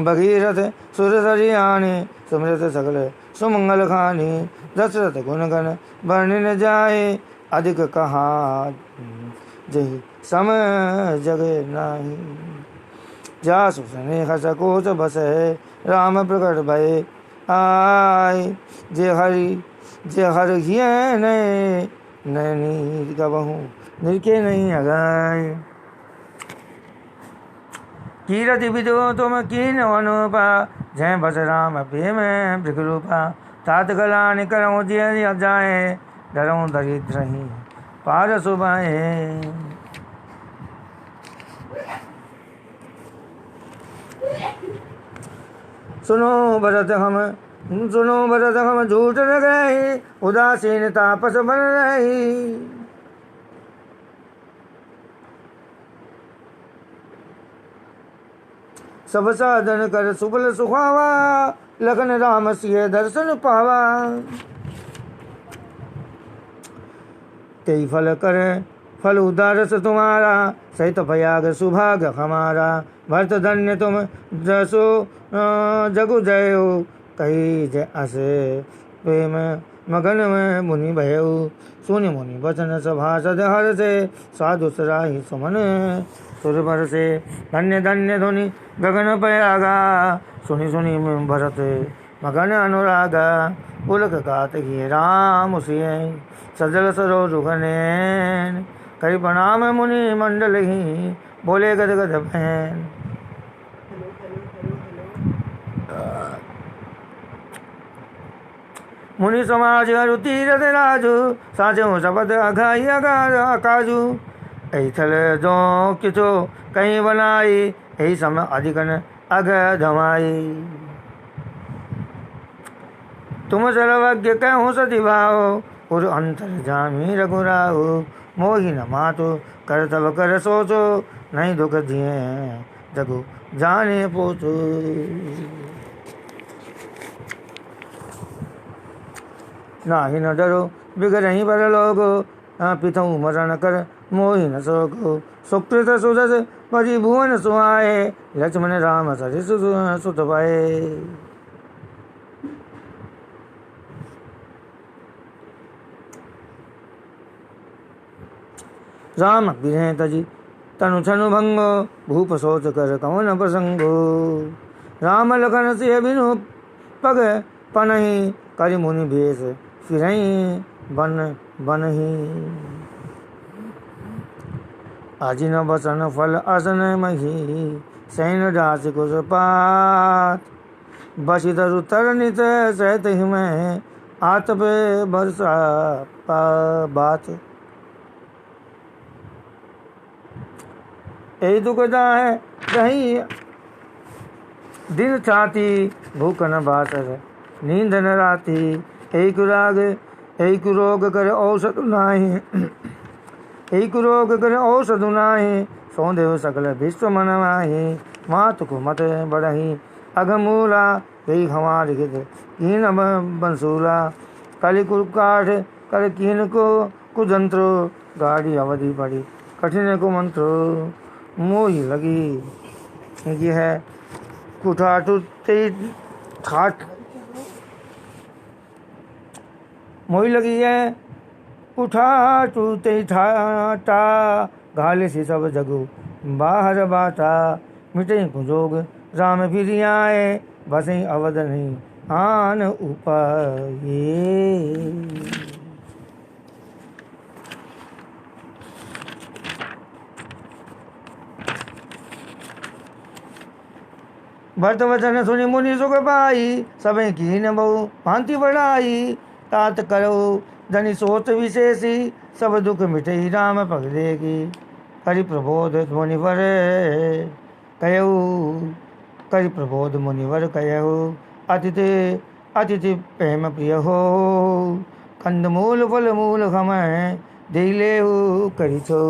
भगीरथ सुर सरियानी, सुमृत सकल सुमंगल खानी। दशरथ गुण गण वर्णि न जाए, अधिक कहा जही सम जग नाही। जासु स्नेह सकोच बसै, राम प्रकट भय आय। जे हर हिय नैनी गबहू, निरखे नहीं अगाय। कीरति विदो तुम कीन अनुपा, जय बस राम प्रेम मृगरूपा। तात गलानि करऊँ जिय जाए, डरऊँ दरिद्र ही पार सुबाए। सुनो भरत हम झूठ न गए, उदासीन तापस बन रही। सब साधन कर सुबल सुखावा, लखन राम सिय दर्शन पावा। कई फल कर फल उदारस तुम्हारा, सहित भयाग सुभाग हमारा। भरत धन्य तुम जसो जगु जयो, कही जय अस प्रेम मगन में मुनि भयो। सुनि मुनि वचन सभा सद हर से, साधु सराही सुमन सुर भर से। धन्य धन्य ध्वनि गगन पयागा, सुनि सुनि भरत मगन अनुरागा। पुलक गात ही राम सिय, सजल सरोज घनैन। करि प्रणाम मुनि मंडल ही, बोले गद गद भैन। मुनि समाज अरु तीरथ राजु, साचो शपथ अघाई अकाजु। ऐथल जो किचो कहीं बनाई, यही सम अधिकन अघ धमाई। तुम सर्वज्ञ कहूँ सति भाओ, उर अंतर जामी रघुराहो। मोहि न मातो कर तब कर सोचो, नहीं दुख दिए जगु जाने पोचो। नाही न डरो बिगड़ही पर लोगो, पितहु मरण कर मोहि न शोको। सुकृत सुदस परि भुवन सुहाए, लक्ष्मण राम सरिस सुत पाए। राम विरह तजी तनु छनु भंगो, भूप सोच कर कवन प्रसंगो। राम लखन सिय बिनु पग पनहि, करि मुनि भेष फिरहि बन बनहि। अजिन बसन फल असन मही, सैन दास कुश पात। बसी तरु तरनित सहत हिमय, आतप बरसा बात। यही दुखदा है रही दिन छाती भूख न बासर नींद न राती एक राग एक रोग कर औषध नाही एक रोग कर औषध नाही सौदेव सकल विश्व मन माही मात को मत बढ़ही अघमूला यही हमार लिखित कीन बंसूला कली काठ कर कीन को कुजंत्र गाड़ी अवधि पड़ी कठिन को मंत्र मोही लगी ये है कुठाटू तेज ठाठ मोही लगी है कुठाटू तेज ठाटा घाले से सब जगो बाहर बाटा मिटे कुजोग राम फिर आए बसे अवध नहीं आन ऊपर ये भरत वचन सुनि मुनि सुख पाई सबे कीन बहु भांति बढ़ाई तात करो धनि सोच विशेषी सब दुख मिटे राम पगलेगी करि प्रबोध मुनिवर कयऊ करि प्रबोध मुनिवर कयऊ अतिथि अतिथि प्रेम प्रिय हो कंद मूल फल मूल हम दिले करि छो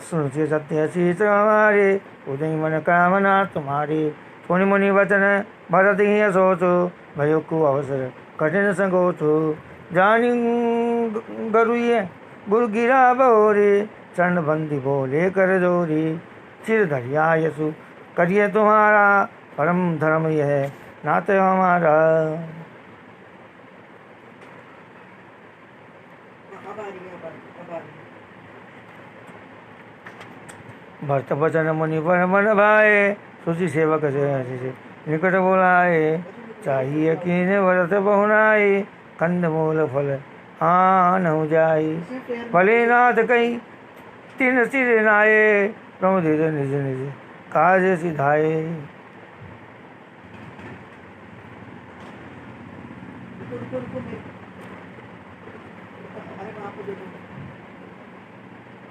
सुनते सत्य शीत हमारे उदय मन कामना तुम्हारी सुनि मुनि वचन भरत ही सोचो भयो को अवसर कठिन संगोचो जानी गरुए गुरु गिरा बहोरे चरण बंदी बोले कर जोरी चिर धरिया यसु करिए तुम्हारा परम धर्म यह नाते हमारा भक्त वचन मुनि पर मन भाए सुचि सेवक से निकट बोलाए चाहिए कीन व्रत बहुनाए कंद मूल फल आन जाई भले नाथ कई तीन सिर नाये प्रमुदित निज निज काज सिधाए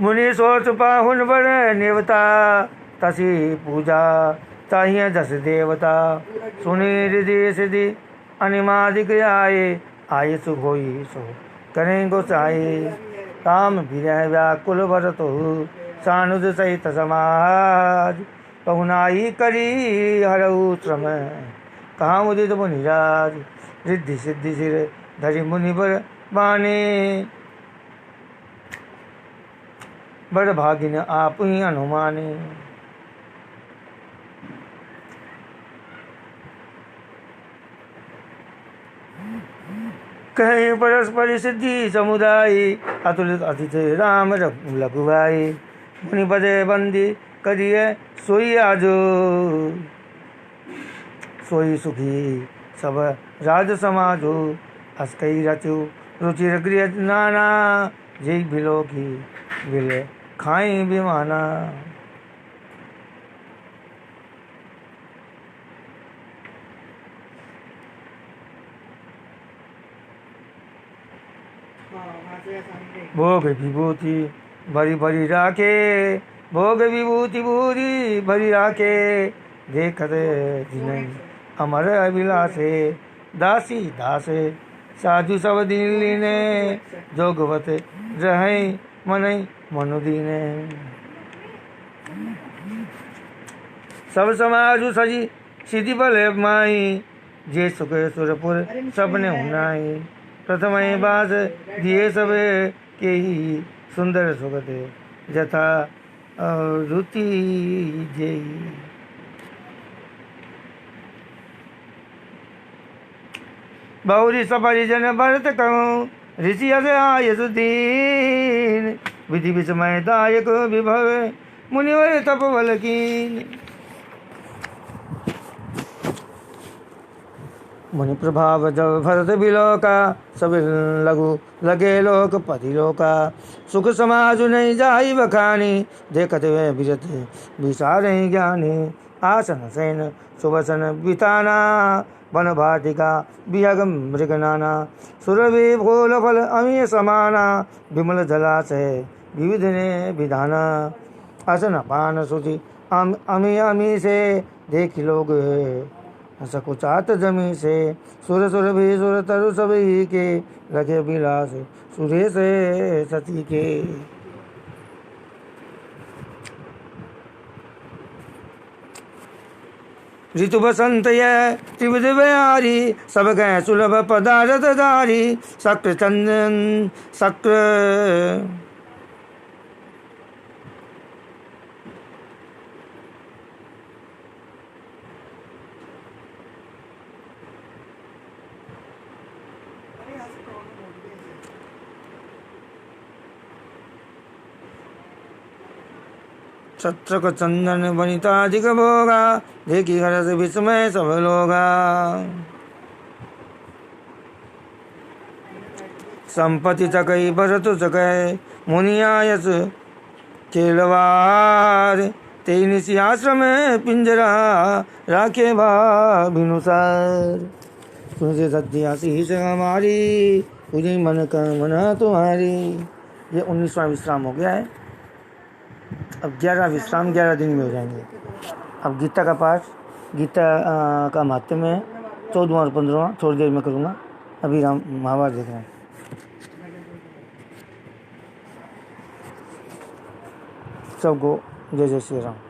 मुनि सोच पाहुन बर नेवता तसी पूजा चाहिए दस देवता सुनि हृदय सिद्धि अनिमादिक आए आये सुख होई सो करें गोसाई काम विरह व्याकुल भरत सानुज सहित समाज पहुनाई करी हरऊ श्रम कहाँ मुदित मुनिराज रिद्धि सिद्धि सिर धरि मुनि बर बाने बड़ भागिन आप ही अनुमाने कहीं परस्पर सिद्धि समुदाय अतुलित अतिथि राम लघुभाई मुनि पदे बंदी करिए सोई आजो सोई सुखी सब राज समाजो अस्कई रचु रुचिर गृह नाना जय बिलो की बिले खाई बिमाना भोग विभूति भरी भरी राखे भोग विभूति भूरी भरी राखे देखत जिनई अमर अभिलाषे दासी दासे साधु सब दिल्ली ने जोगवत रहे मनई मनुदीने सब समाज सजी सिद्धि बल माई जे सुख सुरपुर सबने हुनाई प्रथम बास दिए सब के ही सुंदर सुगत जथा रुचि जेई बहुरी सपरि जन भरत कहूँ ऋषि अस आयसुदीन विधि विस्मय दायक विभव मुनिवर तपबल कीन मुनि प्रभाव जब भरत बिलोका सब लघु लगे लोक पति लोका सुख समाज नहीं जाई बखानी देखत वे विरत विचारे ज्ञानी आसन सैन सुवसन बिताना वन भाटिका विहगम मृगनाना सुरभि फूल फल अमीय समाना विमल जलाशय विविध ने विधाना असन पान सुचि अमी अमी से देख लोग सकुचात जमी से सुर सुर भी सुर तरु सभी के रखे विलास सुरेश सती के। ऋतु बसंत ये त्रिविध बिहारी सब गए सुलभ पदार्थ धारी शक्र चंदन शक्र छत्रक चंदन वनिता अधिक भोगा देखी हरस विस्मय सब लोगा। संपत्ति चकई भरत चकय मुनियायस केलवार तेन आश्रम पिंजरा राखे भानुसार तुझे सद्या शीश हमारी तुझे मन का मना तुम्हारी। ये 19वां विश्राम हो गया है। अब 11 विश्राम 11 दिन में हो जाएंगे। अब गीता का पाठ, गीता का महात्म्य है 14वां और 15वां थोड़ी देर में करूँगा। अभी राम महाभारत देख रहे हैं। सबको जय जय श्री राम।